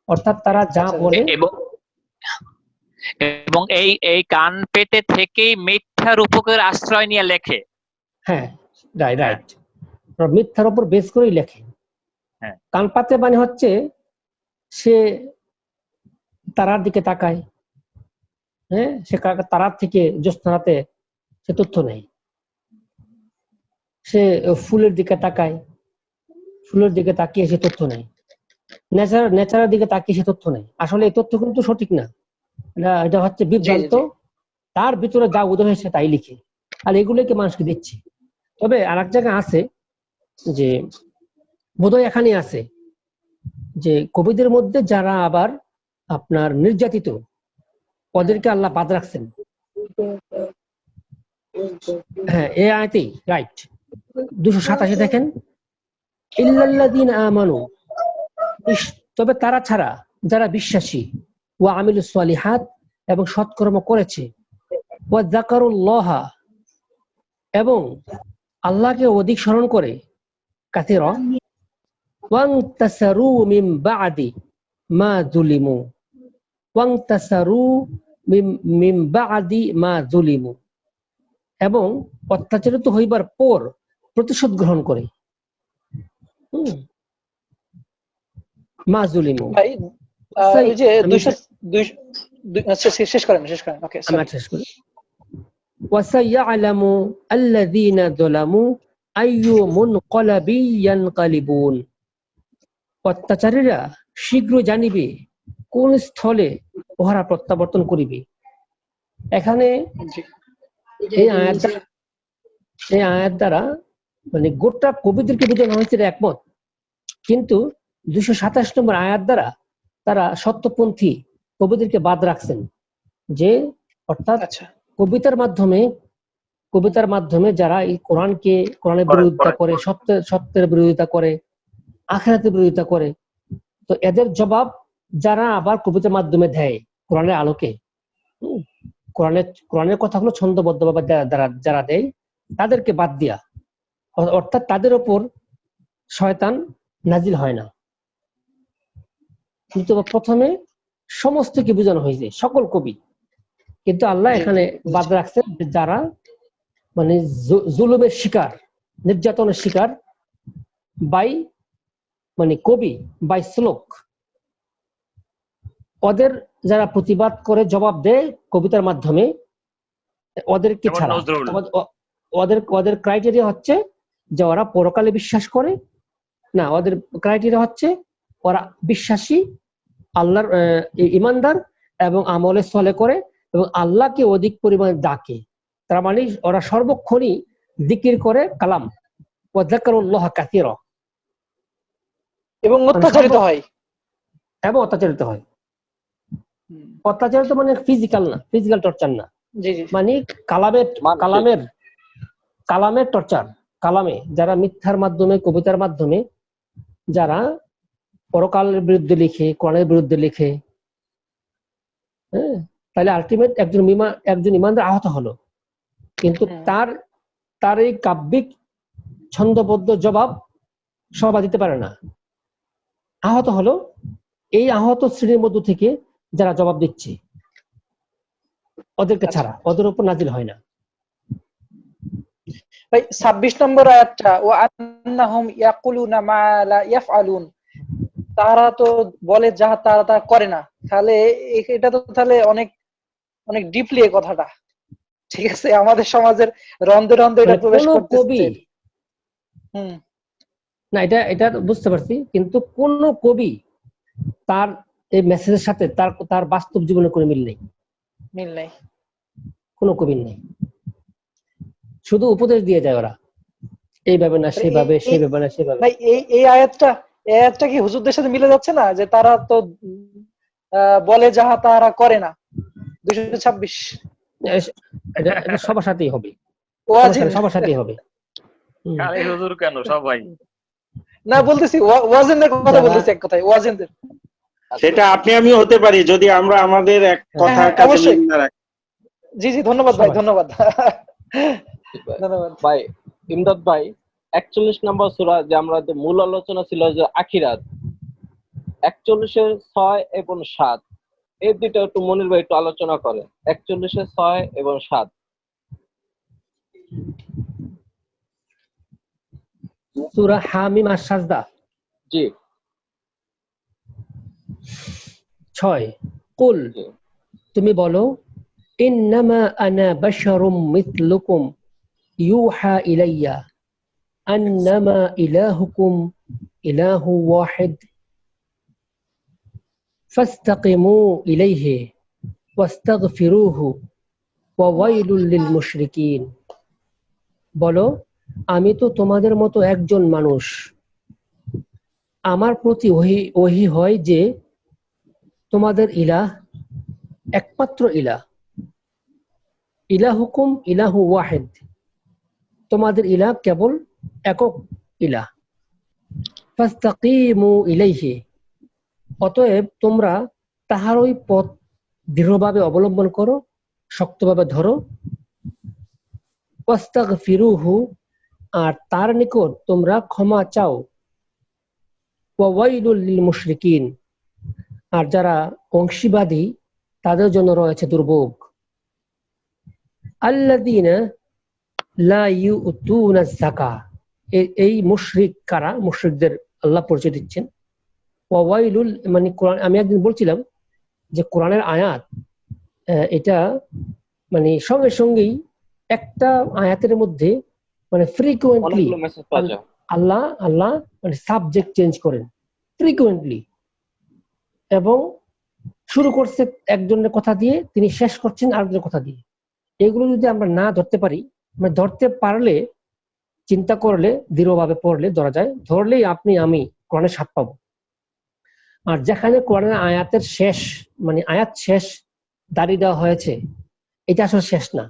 অর্থাৎ তারা যা বলে। এবং এই কান পেটে থেকেই মিথ্যার উপর আশ্রয় নিয়ে লেখে। হ্যাঁ, রাইট, মিথ্যার উপর বেস করেই লেখে। হ্যাঁ, কান পাতে মানে হচ্ছে সে তারার দিকে তাকায়, হ্যাঁ, সে তারার থেকে জ্যোৎস্নাতে সে তথ্য নেয়। সে ফুলের দিকে তাকায়, ফুলের দিকে তাকিয়ে সে তথ্য নেয়। নেচারের দিকে তাকিয়ে সে তথ্য নেই। আসলে এই তথ্য কিন্তু সঠিক না, এটা হচ্ছে বিভ্রান্ত। তার ভিতরে যা উদয় হয়েছে তাই লিখে, আর এগুলোকে মানুষকে দিচ্ছে। তবে আর এক জায়গায় আছে যে বোধহয় এখানে আছে যে কবিদের মধ্যে যারা আবার আপনার নির্যাতিত, ওদেরকে আল্লাহ বাদ রাখছেন। হ্যাঁ, এই আয়াতেই রাইট 287 দেখেন, ইল্লাল্লাযীনা আমানু, তবে তারা ছাড়া যারা বিশ্বাসী, ওয়া আমিলুস সালিহাত, এবং সৎকর্ম করেছে, ওয়া যাকারুল্লাহা, এবং আল্লাহকে অধিক স্মরণ করে, কাসীরা, ওয়ান্তাসারু মিন বা'দি মা যুলিমু, ওয়ান্তাসারু মিন বা'দি মা যুলিমু, এবং অত্যাচারিত হইবার পর প্রতিশোধ গ্রহণ করে। মা যুলিমু, ভাই ওই যে 200 শেষ করেন ওকে আমি শেষ করি। ওয়াসায়ালামু আল্লাযীনা যালামু আইয়ু মুনকালাবি ইয়ানকালিবুন, অত্যাচারীরা শীঘ্র জানিবে কোন স্থলে উহারা প্রত্যাবর্তন করিবে। এখানে এই আয়াত দ্বারা মানে গোটা কবিদেরকে বোঝানো হয়েছে একমত, কিন্তু 227 নম্বর আয়াত দ্বারা তারা সত্যপন্থী কবিদেরকে বাদ রাখছেন, যে অর্থাৎ কবিতার মাধ্যমে যারা এই কোরআনের বিরোধিতা করে, সত্যের বিরোধিতা করে, আখিরাতের বিরোধিতা করে, তো এদের জবাব যারা আবার কবিতার মাধ্যমে দেয় কোরআনের আলোকে, কোরআনের কথাগুলো ছন্দবদ্ধভাবে যারা দেয়, তাদেরকে বাদ দিয়া, অর্থাৎ তাদের ওপর শয়তান নাজিল হয় না। কিন্তু প্রথমে সমস্তকে বোঝানো হয়েছে, সকল কবি, কিন্তু আল্লাহ এখানে বাদ রাখছেন যারা মানে জুলুমের শিকার, নির্যাতনের শিকার বাই মানে কবি বাই শ্লোক, ওদের যারা প্রতিবাদ করে, জবাব দেয় কবিতার মাধ্যমে, ওদেরকে ছাড়া ওদের ক্রাইটেরিয়া হচ্ছে যে ওরা পরকালে বিশ্বাস করে না, ওদের ক্রাইটেরিয়া হচ্ছে ওরা বিশ্বাসী, আল্লাহর ইমানদার এবং আমলে সলে করে, এবং আল্লাহকে অধিক পরিমাণে ডাকে। তার মানে ওরা সর্বক্ষণই জিকির করে কালাম, ওয়া যাকারুল্লাহ কাসীরা, এবং অত্যাচারিত হয়। অত্যাচারিত মানে ফিজিক্যাল না, ফিজিক্যাল টর্চার না, মানে কালামের টর্চার। কালামে যারা মিথ্যার মাধ্যমে, কবিতার মাধ্যমে যারা পরকালের বিরুদ্ধে লিখে, কোরআনের বিরুদ্ধে লিখে, হ্যাঁ, তাহলে আলটিমেট একজন ইমানদার আহত হলো, কিন্তু তার এই কাব্যিক ছন্দবদ্ধ জবাব সবাই দিতে পারে না, আহত হলো। এই আহত শ্রেণীর মধ্য থেকে যারা জবাব দিচ্ছে, ওদেরকে ছাড়া ওদের উপর নাজিল হয় না। ভাই 26 নম্বর আয়াতটা, ওয়া আন্নাহুম ইয়াকুলুনা মা লা ইয়াফআলুন, তারা তো বলে যা তারা করে না। তাহলে এটা তো তাহলে অনেক অনেক ডিপলি এই কথাটা, ঠিক আছে, আমাদের সমাজের রন্ধে রন্ধে এটা প্রবেশ করতেছে। না, এটা বুঝতে পারছি, কিন্তু কোন কবি তার এই মেসেজের সাথে তার বাস্তব জীবনে কোনো মিল নেই, কোনো কবির নেই, শুধু উপদেশ দিয়ে যায় ওরা, এইভাবে না সেভাবে, সেইভাবে না সেভাবে। ভাই এই আয়াতটা কি হুজুরদের সাথে মিলে যাচ্ছে না, যে তারা তো বলে যাহা তারা করে না? 226 এটা সবার সাথেই হবে, সবার সাথেই হবে। খালি হুজুর কেন, সবাই না, বলতেছি ওয়াজেনদের কথা বলতেছি, এক কথায় ওয়াজেনদের। সেটা আপনি আমি হতে পারি যদি আমরা আমাদের এক কথার কাছে মিল না রাখি। জি ধন্যবাদ ভাই, ধন্যবাদ ভাই। ইমদাদ ভাই, 41 নম্বর সূরা, যে আমরা মূল আলোচনা ছিল যে আখিরাত, 41-এর 6 এবং 7, এই দুটো একটু মনির ভাই একটু আলোচনা করেন। 41-এর 6 এবং 7। সূরা হামিম আস-সাজদা, জি 6। কুল, তুমি বলো, ইন্নামা আনা বাশারুম মিথলুকুম ইউহা ইলাইয়া আন্নামা ইলাহুকুম ইলাহু ওয়াহিদ ফাস্তাকিমু ইলাইহি ওয়াস্তাগফিরুহু ওয়া ওয়াইলুল লিল মুশরিকিন। বলো, আমি তো তোমাদের মতো একজন মানুষ। আমার প্রতি ওহী হয় যে তোমাদের ইলাহ একমাত্র ইলাহ, ইলাহুকুম ইলাহু ওয়াহিদ, তোমাদের ইলাহ কেবল একক ইলাহ। ফাস্তাকিমু ইলাইহি, অতএব তোমরা তাহারই পথ দৃঢ়ভাবে অবলম্বন করো, শক্তভাবে ধরো। ওয়াস্তাগফিরুহু, আর তার নিকট তোমরা ক্ষমা চাও। ওয়া ওয়াইলুল লিল মুশরিকিন, আর যারা অংশীবাদী তাদের জন্য রয়েছে দুর্ভোগ। আল্লাযীনা লা ইউতুনা যাকাত, এই মুশরিক কারা? মুশরিকদের আল্লাহ পরিচয় দিচ্ছেন। ওয়া ওয়াইলুল, মানে কোরআন, আমি একদিন বলছিলাম যে কোরআনের আয়াত এটা মানে সঙ্গে সঙ্গেই একটা আয়াতের মধ্যে মানে ফ্রিকুয়েন্টলি অনেকগুলো মেসেজ পাওয়া যায়। আল্লাহ মানে সাবজেক্ট চেঞ্জ করেন ফ্রিকুয়েন্টলি, এবং শুরু করছে একজনের কথা দিয়ে, তিনি শেষ করছেন আরেকজনের কথা দিয়ে। এগুলো যদি আমরা না ধরতে পারি, মানে ধরতে পারলে, চিন্তা করলে, দৃঢ়ভাবে পড়লে ধরা যায়, ধরলেই আপনি আমি কোরআনের স্বাদ পাবো। আর যেখানে কোরআনের আয়াতের শেষ, মানে আয়াত শেষ দাঁড়িয়ে দেওয়া হয়েছে, এটা আসলে শেষ না।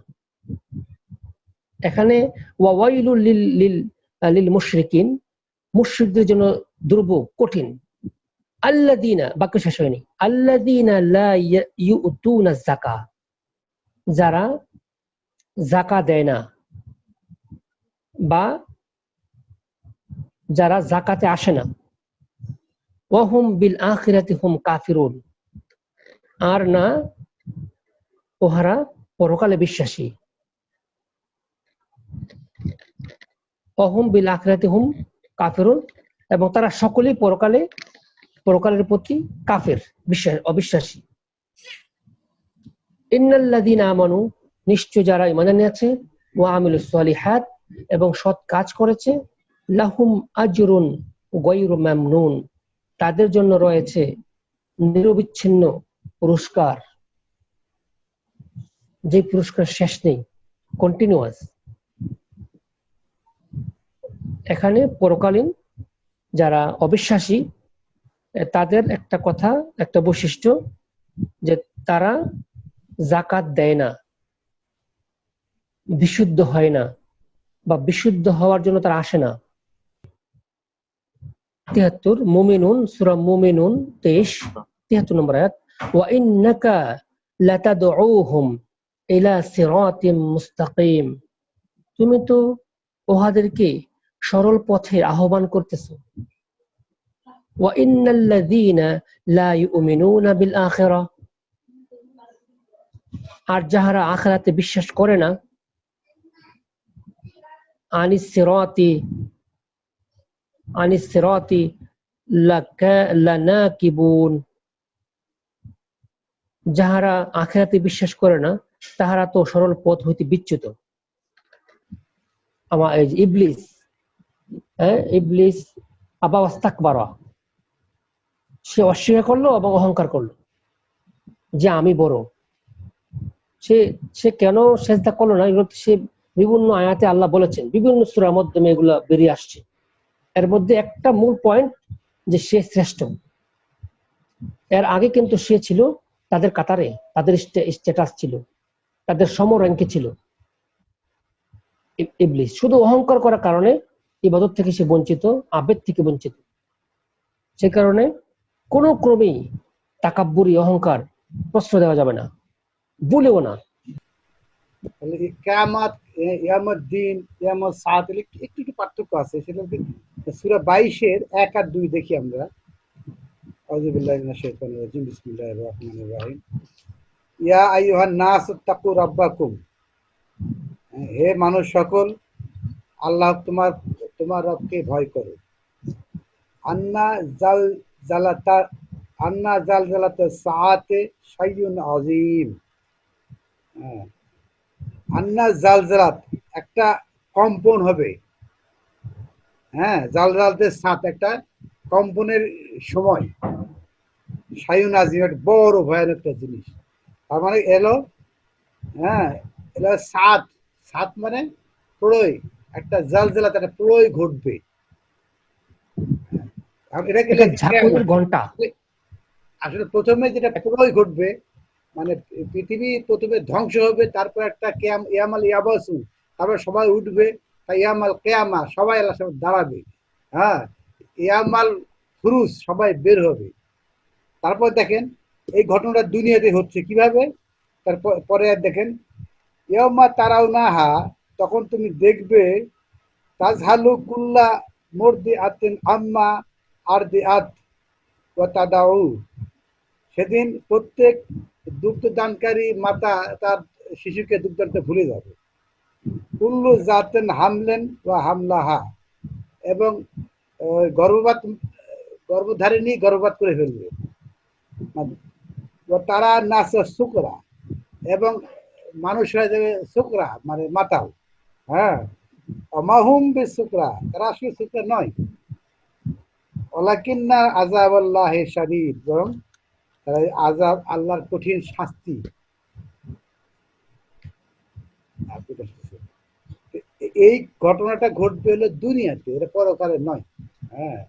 এখানে ওয়া ওয়াইলুল লিল মুশরিকিন, মুশরিকদের জন্য দুর্ভোগ, কঠিন। আল্লাযীনা, বাক্য শেষ হয়নি। আল্লাযীনা লা ইউতুনা যাকাত, যারা যাকাত দেয় না, বা যারা যাকাতে আসে না। ওয়া হুম বিল আখিরাতি হুম কাফিরুন, আর না ওহারা পরকালে বিশ্বাসী। ওয়া হুম বিল আখিরাতি হুম কাফিরুন, এবং তারা সকলেই পরকালের প্রতি কাফের, অবিশ্বাসী। ইন্নাল্লাযীনা আমানু, নিশ্চয় যারা ঈমান এনেছে, ওয়া আমিলুস সালিহাত, এবং সৎ কাজ করেছে, লাহুম আজরুন গায়রু মামনুন, তাদের জন্য রয়েছে নিরবিচ্ছিন্ন পুরস্কার, যে পুরস্কার শেষ নেই, কন্টিনিউয়াস। এখানে পরকালীন যারা অবিশ্বাসী তাদের একটা কথা, একটা বৈশিষ্ট্য, যে তারা যাকাত দেয় না, বিশুদ্ধ হয় না, বা বিশুদ্ধ হওয়ার জন্য তারা আসে না। ৭৩ মুমিনুন, সূরা মুমিনুন ২৩, ৭৩ নম্বর আয়াত। ওয়া ইন্নাকা লাতাদউহুম ইলা সিরাতিম মুস্তাকিম, তুমি তো উহাদেরকে সরল পথে আহ্বান করতেছো। ওয়া ইন্নাল্লাযীনা লা ইউমিনুনা বিল আখিরাহ, আর যাহারা আখিরাতে বিশ্বাস করে না, আনিস সিরাতি লানাকিবুন, যাহারা আখিরাতে বিশ্বাস করে না তাহারা তো সরল পথ হইতে বিচ্যুত। আমার ইবলিস আবা ওয়াস্তাকবারা, সে অস্বীকার করলো এবং অহংকার করলো যে আমি বড়। সে কেন সেজদা করলো না, এগুলো সে বিভিন্ন আয়াতে আল্লাহ বলেছেন, বিভিন্ন সূরার মাধ্যমে এগুলো বেরিয়ে আসছে। এর মধ্যে একটা মূল পয়েন্ট, যে সে শ্রেষ্ঠ। এর আগে কিন্তু সে ছিল তাদের কাতারে, তাদের স্ট্যাটাস ছিল, তাদের সম র্যাঙ্কে ছিল। ইবলিস শুধু অহংকার করার কারণে ইবাদত থেকে সে বঞ্চিত, আবেদ থেকে বঞ্চিত। সে কারণে কোনো ক্রমেই তাকাব্বুরি, অহংকার প্রশ্রয় দেওয়া যাবে না, বলেও না। তাহলে এই কিয়ামত, ইয়ামুদ্দিন, ইয়ামুস সাআত, একটু পার্থক্য আছে। সেটা সূরা 22-এর 1 আর 2 দেখি আমরা। আউযু বিল্লাহি মিনাশ শাইতানির রাজিম, বিসমিল্লাহির রহমানির রহিম। ইয়া আইয়ুহান নাস তাকু রাব্বাকুম, হে মানুষ সকল, আল্লাহ তোমার রবকে ভয় করো। আন্না জালজালাতাস সাআতে শাইউন আযীম। আন্না জালজালাত, একটা কম্পন হবে। জালজালাতের সাথে একটা কম্পনের সময়, শায়ুন আজিম, একটা বড় ভয়ানক একটা জিনিস। তার মানে এলো, হ্যাঁ, এলো সাত, সাত মানে প্রলয়, একটা জালজালাতে একটা প্রলয় ঘটবে। আর এটাকে একটা লেখে ঝাঁকুনির কিয়ামত। ঘন্টা। আসলে প্রথমে যেটা প্রলয় ঘটবে, মানে পৃথিবী প্রথমে ধ্বংস হবে, তারপর একটা ইয়ামাল ইয়াবাসু, তারপর সবাই উঠবে, তাই ইয়ামাল কেয়ামা, সবাই আল্লাহর সামনে দাঁড়াবে। হ্যাঁ, ইয়ামাল ফুরুস, সবাই বের হবে। তারপর দেখেন এই ঘটনাটা দুনিয়াতে হচ্ছে কিভাবে। তারপর পরে আর দেখেন, ইয়ামা তারাউনাহা, তখন তুমি দেখবে, তাজহালু কুল্লা মুরদি আতিন আম্মা আরদি আত ওয়া তাদাউ, সেদিন প্রত্যেক দুগ্ধদানকারী মাতা তার শিশুকে দুগ্ধ আনতে ভুলে যাবে। কুল্লু জাতেন হামলেন বা হামলাহা, এবং গর্ভধারিণী গর্ভপাত করে ফেলবে। তারা নাচ শুকরা, এবং মানুষ হয়ে যাবে শুকরা, মানে মাতাল। হ্যাঁ, অমাহুম বে শুকরা, তারা আসলে শুকরা নয়। ওলাকিন্না আযাব আল্লাহি শাদীদ, বরং তারা আযাব, আল্লাহর কঠিন শাস্তি। এই ঘটনাটা ঘটবে হলো দুনিয়াতে, এটা পরকালে নয়। হ্যাঁ,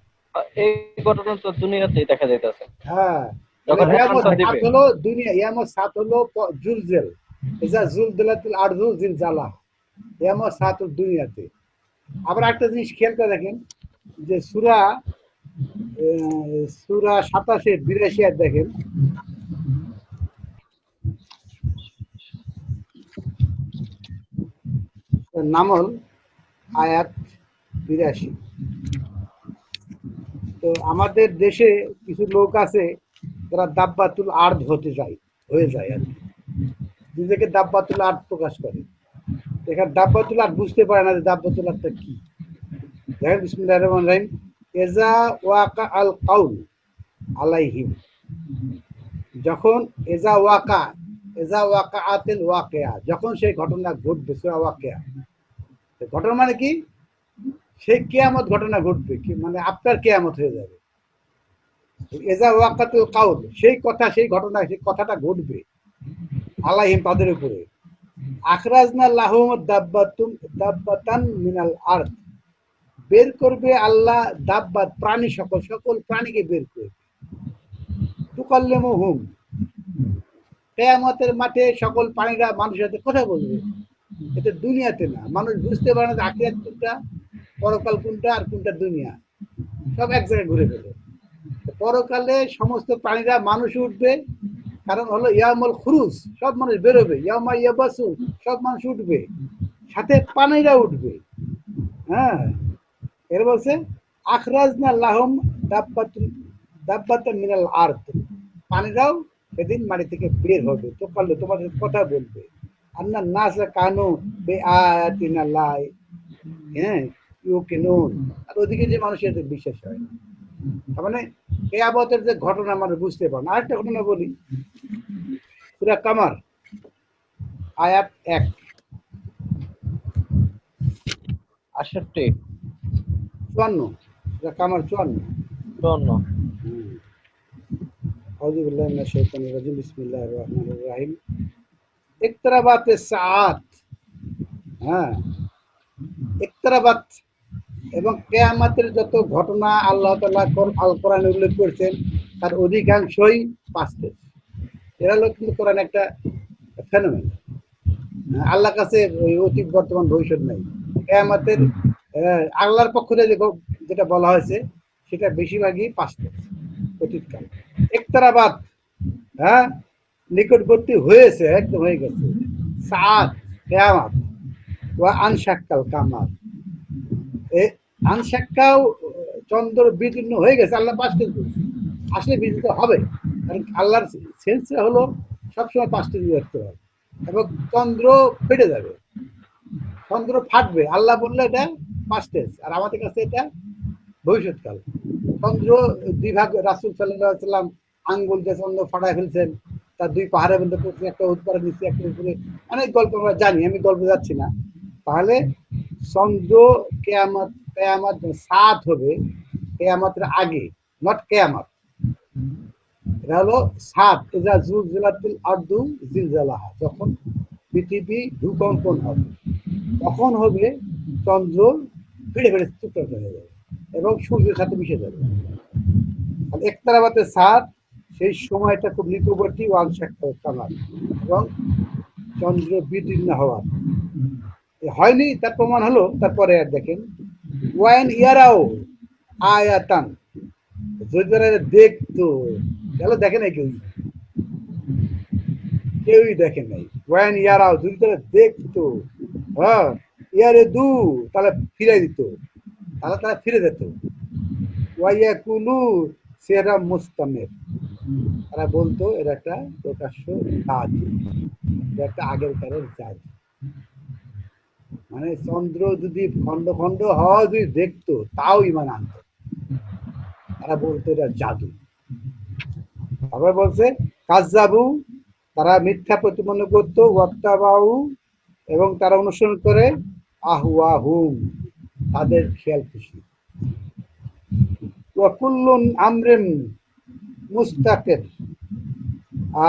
এই ঘটনা তো দুনিয়াতেই দেখা যাইতেছে, হ্যাঁ, যখন ইয়ামত রিটার্নটা সাত দিবে। হলো দুনিয়া, ইয়ামত সাত হলো জুলজেল, ইজা জুলজিলাতিল আরদু জিলজালা, ইয়ামত সাত হলো দুনিয়াতে। আবার একটা জিনিস খেয়াল করে দেখেন, যে সূরা 27-82 দেখেন, নামল আয়াত 82। তো আমাদের দেশে কিছু লোক আছে যারা দাব্বাতুল আর্দ হয়ে যায় আর কি, নিজেকে দাব্বাতুল আর্দ প্রকাশ করে। এখানে দাব্বাতুল আর্দ বুঝতে পারে না যে দাব্বাতুল আর্দটা কি। দেখেন বিসমিল্লাহির রহমানির রহিম, এজা ওয়াকা আল কাউল আলাইহিম, যখন এজা ওয়াকা আতিল ওয়াকিয়া, যখন সেই ঘটনা ঘটবে, সূরা ওয়াকিয়া, ঘটনা মানে কি, সেই কিয়ামত ঘটনা ঘটবে, কি মানে আপনার কিয়ামত হয়ে যাবে। এজা ওয়াকাতুল কাউল, সেই কথা, সেই ঘটনা, সেই কথাটা ঘটবে আলাইহিম, তাদের উপরে। আখরাজনা লাহুম দাব্বাতান মিনাল আরদ, বের করবে আল্লাহ দাব্বাত, প্রাণী, সকল প্রাণীকে বের করবে। তুকাল্লিমুহুম, কিয়ামতের মাঠে সকল প্রাণীরা মানুষের সাথে কথা বলবে। এটা দুনিয়াতে না, মানুষ বুঝতে পারে না আখিরাত কোনটা, পরকাল কোনটা, আর কোনটা দুনিয়া, সব এক জায়গায় ঘুরে ফেলে। পরকালে সমস্ত প্রাণীরা, মানুষ উঠবে, কারণ হলো ইয়ামুল খুরুজ, সব মানুষ বেরোবে, ইয়ামা ইয়াবাসু, সব মানুষ উঠবে, সাথে প্রাণীরা উঠবে। হ্যাঁ, এর বলছে আখরাজনা লাহুম দাব্বাতান মিনাল আরদ, প্রাণীরাও সেদিন মাটি থেকে বের হবে, তো পারলো তোমাদের কথা বলবে। আন্না নাস কানু বে আয়াতিনা লাই, হ্যাঁ, ইউকিনুন, আর ওদিকে যে মানুষের বিশ্বাস হয় না। তার মানে কিয়ামতের যে ঘটনা মানুষ বুঝতে পারে না। আরেকটা ঘটনা বলি, সূরা কামার আয়াত 1, 68, 54, সূরা কামার 54। 54। আউযু বিল্লাহি মিনাশ শাইতানির রাজিম, বিসমিল্লাহির রহমানির রহিম। ইকতারাবাতিস সাআত, হ্যাঁ, ইকতারাবাত, এবং কিয়ামতের যত ঘটনা আল্লাহ তাআলা আল কোরআনে উল্লেখ করেছেন, তার অধিকাংশই পাস্ট। এরা হলো কিন্তু কোরআন একটা ফেনোমেন। আল্লাহর কাছে ওই অতীত, বর্তমান, ভবিষ্যৎ নাই। কিয়ামতের আল্লাহর পক্ষ থেকে যেটা বলা হয়েছে, সেটা বেশিরভাগই পাস্ট, অতীতকাল। ইকতারাবাত, হ্যাঁ, নিকটবর্তী হয়েছে, একদম হয়ে গেছে। সাআত, কিয়ামত, ওয়া আনশাক্কাল কামার, আনশাক্কাও, চন্দ্র বিদীর্ণ হয়ে গেছে, আল্লাহ পাস্টেন্স বলছে, আসলে বিদীর্ণ হবে, কারণ আল্লাহর সেন্স হলো সবসময় পাস্টেন্স ব্যক্ত হয়, এবং চন্দ্র ফেটে যাবে, চন্দ্র ফাটবে, আল্লাহ বললে এটা পাস্টেন্স, আর আমাদের কাছে এটা ভবিষ্যৎকাল। চন্দ্র দুই ভাগ, রাসূল সাল্লাল্লাহু আলাইহি ওয়াসাল্লাম আঙ্গুল দিয়ে চন্দ্র ফাটায় ফেলছেন, তার দুই পাহাড়ের মধ্যে পড়ছে, একটা উপরে নিচে, একটা উপরে, অনেক গল্প আমরা জানি, আমি গল্প যাচ্ছি না। তাহলে চন্দ্র কেয়ামত সাত হবে, কেয়ামতের আগে, নট কেয়ামত। এটা হলো সাত, ইজা জুলজিলাতিল আরদু জিলজালাহা, যখন পৃথিবী ভূকম্পন হবে তখন হবে চন্দ্র ফিরে ফিরে টুকরা হয়ে যাবে এবং সূর্যের সাথে মিশে যাবে। আর একতারাবাতে সাত, সেই সময়টা খুব নিকটবর্তী কামার এবং চন্দ্র বিদীর্ণ হওয়ার হয়নি, তার প্রমাণ হলো তারপরে আর দেখেন ওয়ান ইয়ারাও আয়াতান, যদি তারা দেখতো, তাহলে দেখে নাই কেউই দেখে নাই। ওয়ান ইয়ারাও, যদি তারা দেখতো, হ্যাঁ ইয়ারে দু, তাহলে ফিরে দিত, তাহলে তারা ফিরে যেত। ওয়াইয়াকুলু সেরা মুস্তামের, তারা বলতো এর একটা প্রকাশ্য কাজ, এটা একটা আগের কারের কাজ। মানে চন্দ্র যদি খন্ড খন্ড হওয়া যদি দেখতো তাও ইমান আনত, তারা বলতো এটা জাদু। তারপর বলছে কাজ্জাবু, তারা মিথ্যা প্রতিপন্ন করতো, ওয়াত্তাবাউ, এবং তারা অনুসরণ করে আহওয়াহুম, তাদের খেয়াল খুশি। ওয়াকুল্লুন আমরিন মুস্তাকির,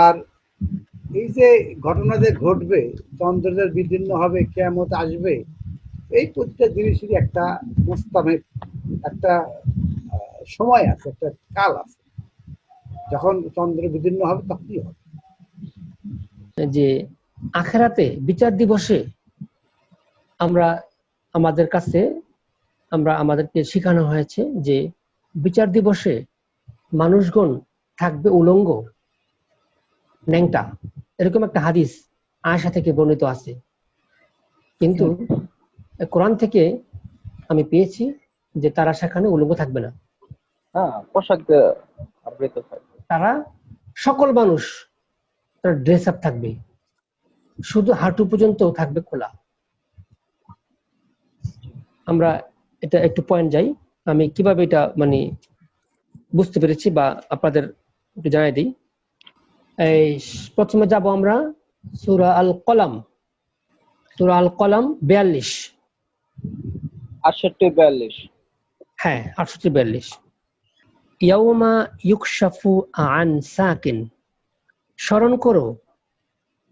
আর এই যে ঘটনা যে ঘটবে, চন্দ্রের বিদীর্ণ হবে, কিয়ামত আসবে, এই প্রতিটা জিনিসেরই একটা মুস্তামের একটা সময় আছে, একটা কাল আছে। যখন চন্দ্র বিদীর্ণ হবে তখনই হবে। যে আখেরাতে বিচার দিবসে আমরা আমাদেরকে শেখানো হয়েছে যে বিচার দিবসে মানুষগণ থাকবে উলঙ্গ, ন্যাংটা, এরকম একটা হাদিস আয়েশা থেকে বর্ণিত আছে। কিন্তু কোরআন থেকে আমি পেয়েছি যে তারা সেখানে উলঙ্গ থাকবে না, হ্যাঁ, পোশাক দিয়ে আবৃত থাকবে। তারা সকল মানুষ তারা ড্রেস আপ থাকবে, শুধু হাঁটু পর্যন্ত থাকবে খোলা। আমরা এটা একটু পয়েন্ট যাই, আমি কিভাবে এটা মানে বুঝতে পেরেছি বা আপনাদের একটু জানাই দিই। এই প্রথমে যাব আমরা সূরা আল কলাম, 42, 68-42। হ্যাঁ 68-42। ইয়াউমা ইউকশাফু আন সাকিন, স্মরণ করো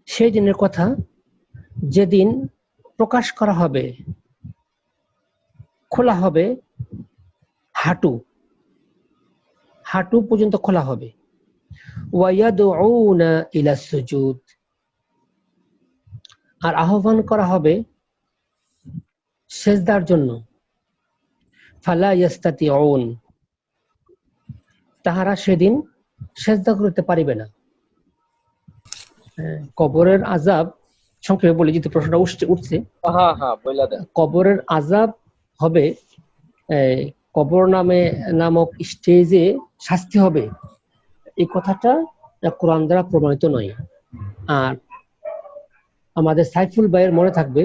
সেই দিনের কথা যেদিন প্রকাশ করা হবে, খোলা হবে হাঁটু পর্যন্ত খোলা হবে। ওয়ায়াদউনা ইলা সুজুদ, আর আহ্বান করা হবে সেজদার জন্য। ফালা ইয়াস্তাতিউন, তাহারা সেদিন সেজদা করতে পারিবে না। কবরের আযাব সংক্ষেপে বলি, যেহেতু প্রশ্নটা উঠছে। হ্যাঁ হ্যাঁ, বইলা দেন। কবরের আযাব হবে, কবর নামক স্টেজে শাস্তি হবে, এই কথাটা কোরআন দ্বারা প্রমাণিত নয়। আর আমাদের সাইফুল ভাইয়ের মনে থাকবে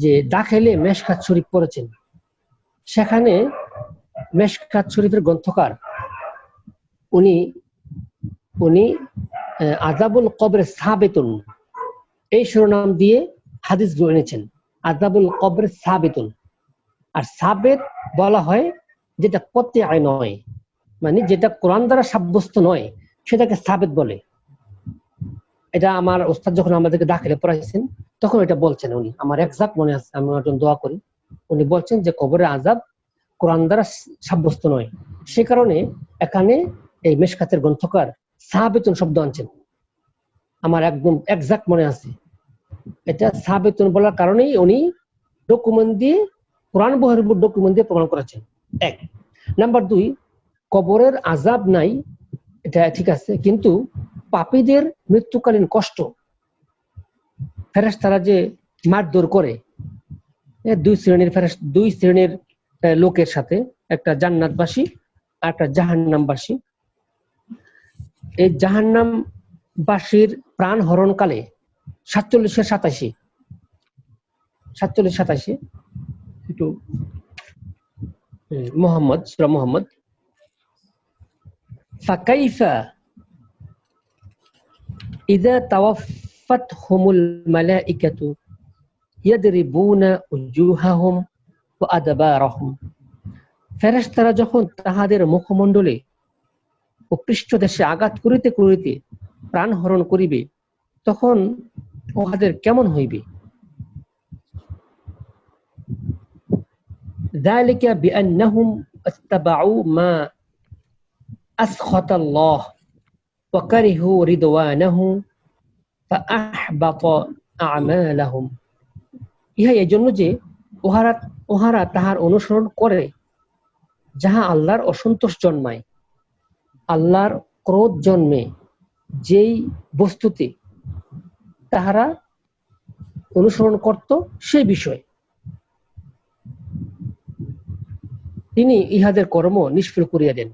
যে দাখিলে মেশকাত শরীফ পড়েছেন, সেখানে মেশকাত শরীফের গ্রন্থকার উনি আযাবুল কবরে সাবিতুন এই শিরোনাম দিয়ে হাদিস এনেছেন। আযাবুল কবরে সাবিতুন, আর সাবেত বলা হয় যেটা কতঈ নয়, মানে যেটা কোরআন দ্বারা সাব্যস্ত নয় সেটাকে সাবেত বলে। এটা আমার ওস্তাদ যখন আমাদেরকে দাখিলে পড়াইছেন তখন এটা বলছেন উনি, আমার এক্সাক্ট মনে আছে, আমি ওনার জন্য দোয়া করি। উনি বলছেন যে কবরের আযাব কোরআন দ্বারা সাব্যস্ত নয়, সে কারণে এখানে এই মেশকাতের গ্রন্থকার সাহাবেতুন শব্দ আনছেন। আমার একদম এক্সাক্ট মনে আছে, এটা সাহাবেতুন বলার কারণেই উনি ডকুমেন্ট দিয়ে, কোরআন বহির্ভূত ডকুমেন্ট দিয়ে প্রমাণ করেছেন। 1 নাম্বার 2, কবরের আযাব নাই, এটা ঠিক আছে, কিন্তু পাপীদের মৃত্যুকালীন কষ্ট, ফেরেশতারা যে মারধর করে, দুই শ্রেণীর লোকের সাথে, একটা জান্নাতবাসী আর একটা জাহান্নামবাসী। এই জাহান্নামবাসীর প্রাণ হরণকালে 47-87 একটু সূরা মুহাম্মদ, ফাকাইফা ইযা তাওয়াফাতহুমুল মালাইকাতু ইয়াদরিবুনা উজুহাহুম ওয়া আদবারহুম, ফেরেশতারা যখন তাহাদের মুখমণ্ডলে ও পৃষ্ঠদেশে আঘাত করিতে করিতে প্রাণ হরণ করিবে, তখন উহাদের কেমন হইবে? ذلك بأنهم اتبعوا ما أسخط الله وكرهوا رضوانه فأحبط أعمالهم। ইহা এজন্য যে উহারা তাহার অনুসরণ করে যাহা আল্লাহর অসন্তোষ জন্মায়, আল্লাহর ক্রোধ জন্মে যেই বস্তুতে তাহারা অনুসরণ করত সেই বিষয়। তিনি ইহাদের কর্ম নিষ্ফল করিয়া দেন।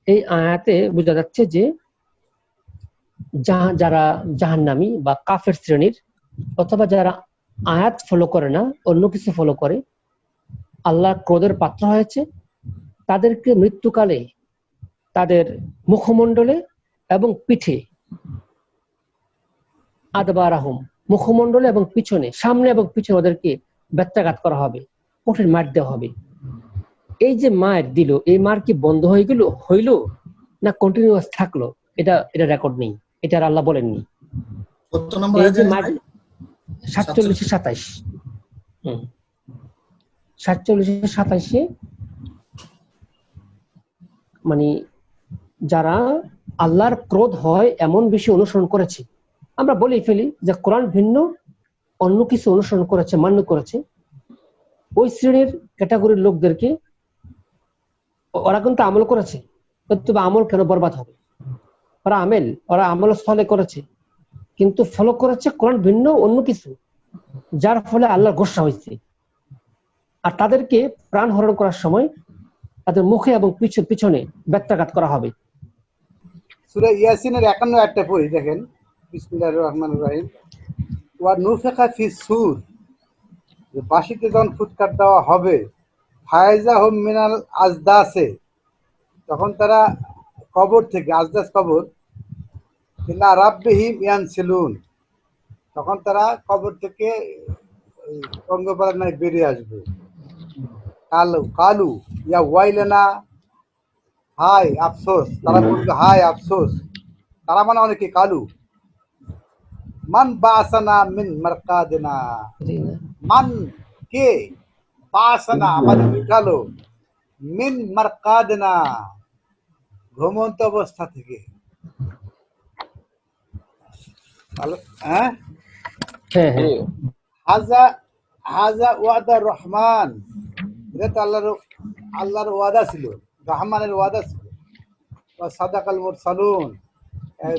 এই আয়াতে বোঝা যাচ্ছে যে যারা জাহান্নামী বা কাফের শ্রেণীর, অথবা যারা আয়াত ফলো করে না, অন্য কিছু ফলো করে, আল্লাহর ক্রোধের পাত্র হয়েছে, তাদেরকে মৃত্যুকালে তাদের মুখমণ্ডলে এবং পিঠে, আদবারাহুম, মুখমণ্ডলে এবং পিছনে, সামনে এবং পিছনে ওদেরকে ব্যত্যাঘাত করা হবে, কঠিন মার দেওয়া হবে। এই যে মার দিল, এই মার কি বন্ধ হয়ে গেল, হইল না কন্টিনিউয়াস থাকলো? এটা রেকর্ড নেই, এটা আর আল্লাহ বলেননি। কত নম্বর এই যে আয়াতে? মার 47-27, 47-27 মানে যারা আল্লাহর ক্রোধ হয় এমন বিষয় অনুসরণ করেছে, আমরা বলেই ফেলি যে কোরআন ভিন্ন অন্য কিছু অনুসরণ করেছে, মান্য করেছে, ওই শ্রেণীর ক্যাটাগরির লোকদেরকে, ওরা কিন্তু আমল করেছে, তবে আমল কেন বরবাদ হবে? ওরা আমল ফলে করেছে, কিন্তু ফলো করেছে কোরআন ভিন্ন অন্য কিছু, যার ফলে আল্লাহর গোসা হয়েছে। আর তাদেরকে প্রাণ হরণ করার সময় তাদের মুখে এবং পিছনে ব্যত্যাঘাত করা হবে। সূরা ইয়াসিনের 51 আয়াতটা পড়ি, দেখেন। বিসমিল্লাহির রহমানির রহিম। ওয়া নুফিখা ফিস সূর, যে বাঁশিতে যখন ফুৎকার দেওয়া হবে, ফায়জাহুম মিনাল আজদাসে, তখন তারা কবর থেকে, আজদাস কবর, ইলা রাব্বিহিম ইয়ানসিলুন, তখন তারা কবর থেকে পঙ্গপালনায় বেরিয়ে আসবে। কালু ইয়া ওয়াইলানা, হাই আফসোস, তারা বলবে হাই আফসোস। তারা মানে অনেকে কালু, মান বাসানা মিন মারকাদিনা, মান কে, বাসানা আমাদের উঠালো, মিন মারকাদিনা ঘুমন্ত অবস্থা থেকে। হ্যাঁ, হাজা হাজা ওয়াদা রহমান, এটা তো আল্লাহর ওয়াদা ছিল, রহমানের ওয়াদা ছিল। সাদাকাল মুরসালুন,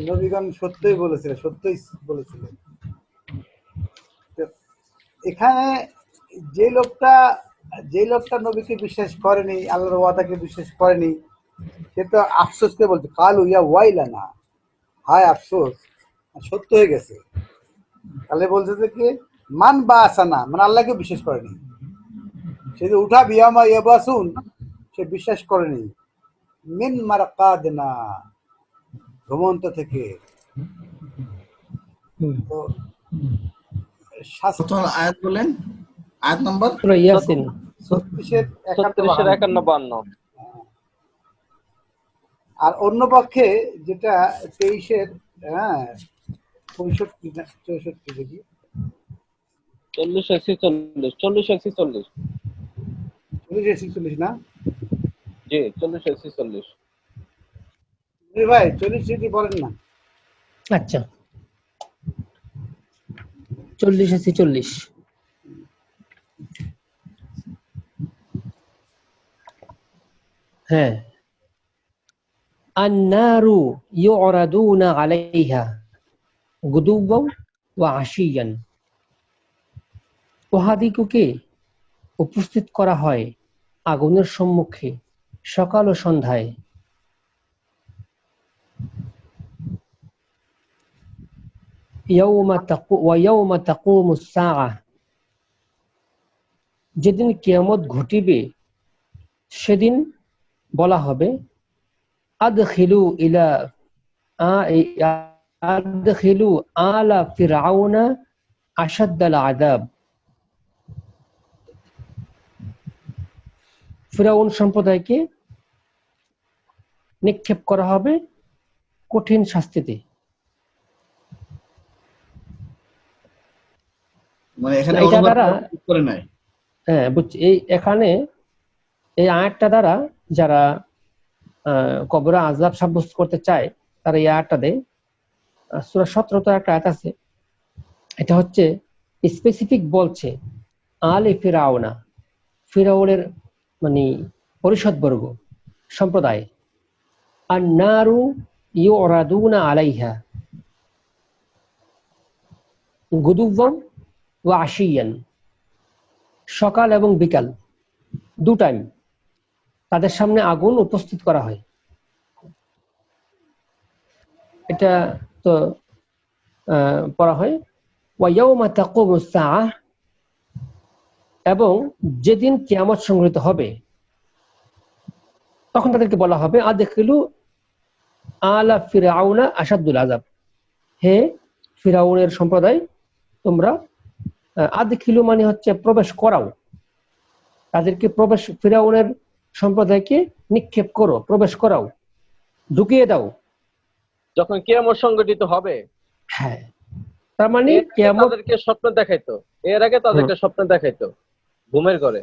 নবীগণ সত্যই বলেছিলেন। এখানে যে লোকটা নবীকে বিশ্বাস করেনি, আল্লাহর ওয়াদাকে বিশ্বাস করেনি, সে তো আফসোসকে বলছে, কালু ইয়া ওয়াইলানা, হায় আফসোস, সত্য হয়ে গেছে। তাহলে বলছে যে কি, মান বা আসানা, মানে আল্লাহকে বিশ্বাস করেনি। সে যে উঠা বিয়ামা ইয়াবাসুন, সে বিশ্বাস করেনি। মিন মারকাদিনা, ঘুমন্ত থেকে। তো কত আয়াত বলেন? আয়াত নম্বর সূরা ইয়াসিন 36-51। আর অন্য পক্ষে যেটা 23-এর, হ্যাঁ 65-64 দেখি, 40-46 40-46 না? জি, 40-46। ভাই 40 বলেন না। আচ্ছা, 40-46। হ্যাঁ, আন-নারু ইউরাদুনা আলাইহা গুদুওয়ান ওয়া আশিয়ান, উহাদিগকে উপস্থিত করা হয় আগুনের সম্মুখে সকাল ও সন্ধ্যায়। ইয়াউমা তাকুমুস সাআহ, যেদিন কিয়ামত ঘটিবে সেদিন বলা হবে, আদখিলু আলা ফিরআউনা আশাদ্দাল আযাব, ফিরআউন সম্প্রদায়কে নিক্ষেপ করা হবে কঠিন শাস্তিতে। মানে এখানে এটা অনুবাদ দ্বারা করে নাই। হ্যাঁ বুঝছি, এখানে এই আয়াতটা দ্বারা যারা কবরে আযাব সাব্যস্ত করতে চায় তারা এই আয়াতটা দেয়। সূরা 17 একটা আয়াত আছে, এটা হচ্ছে স্পেসিফিক বলছে আলে ফিরাউনা, ফিরাউনের মানে পরিষদবর্গ সম্প্রদায়, আর নারু ইউরাদুনা আলাইহা গুদুওয়ান ওয়া আশিয়ান, সকাল এবং বিকাল 2 টাইম তাদের সামনে আগুন উপস্থিত করা হয়। এটা তো পড়া হয় ওয়া ইয়াউমা তাকুমুস সাআহ, এবং যেদিন কিয়ামত সংঘটিত হবে তখন তাদেরকে বলা হবে আদখিলু আলা ফিরাউনা আশাদ্দুল আযাব, হে ফিরাউনের সম্প্রদায় তোমরা আদখিলু মানে হচ্ছে প্রবেশ করাও, তাদেরকে প্রবেশ, ফিরাউনের সম্প্রদায়কে নিক্ষেপ করো, প্রবেশ করাও, ঢুকিয়ে দাও। যখন কিয়ামত সংগঠিত হবে, হ্যাঁ, তার মানে এর আগে কিয়ামত তাদেরকে স্বপ্ন দেখাইতো, এর আগে তাদেরকে স্বপ্ন দেখাইতো ঘুমের ঘরে।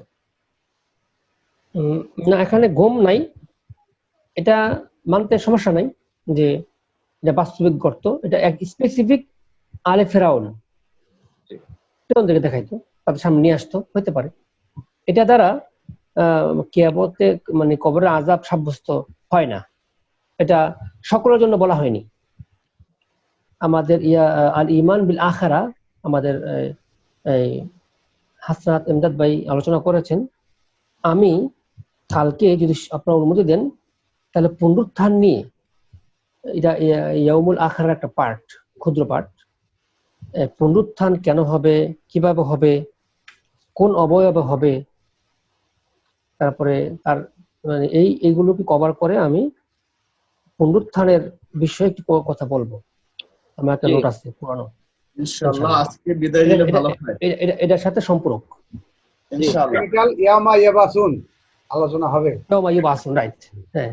না, এখানে ঘুম নাই, এটা মানতে সমস্যা নাই যে এটা বাস্তবিক গর্ত, এটা এক স্পেসিফিক আলে ফেরাউন থেকে দেখাইতো, তাদের সামনে নিয়ে আসতো, হতে পারে। এটা দ্বারা কিয়ামতে মানে কবরের আযাব সাব্যস্ত হয় না, এটা সকলের জন্য বলা হয়নি। আমাদের আল ইমান বিল আখিরা, আমাদের এই হাসনাত ইমদাদ ভাই আলোচনা করেছেন। আমি কালকে যদি আপনারা অনুমতি দেন তাহলে পুনরুত্থান নিয়ে, এটা ইয়াউমুল আখিরার একটা পার্ট, ক্ষুদ্র পার্ট, পুনরুত্থান কেন হবে, কিভাবে হবে, কোন অবয়বে হবে, তারপরে তার মানে এইগুলোকে কভার করে আমি পুনরুত্থানের বিষয়ে একটু কথা বলবো। আমার একটা নোট আছে পুরানো, ইনশাআল্লাহ আজকে বিদায় দিলে ভালো হয়। এটার সাথে সম্পর্ক ইনশাআল্লাহ ইয়ামা ইয়াবাসুন আলোচনা হবে। রাইট, হ্যাঁ।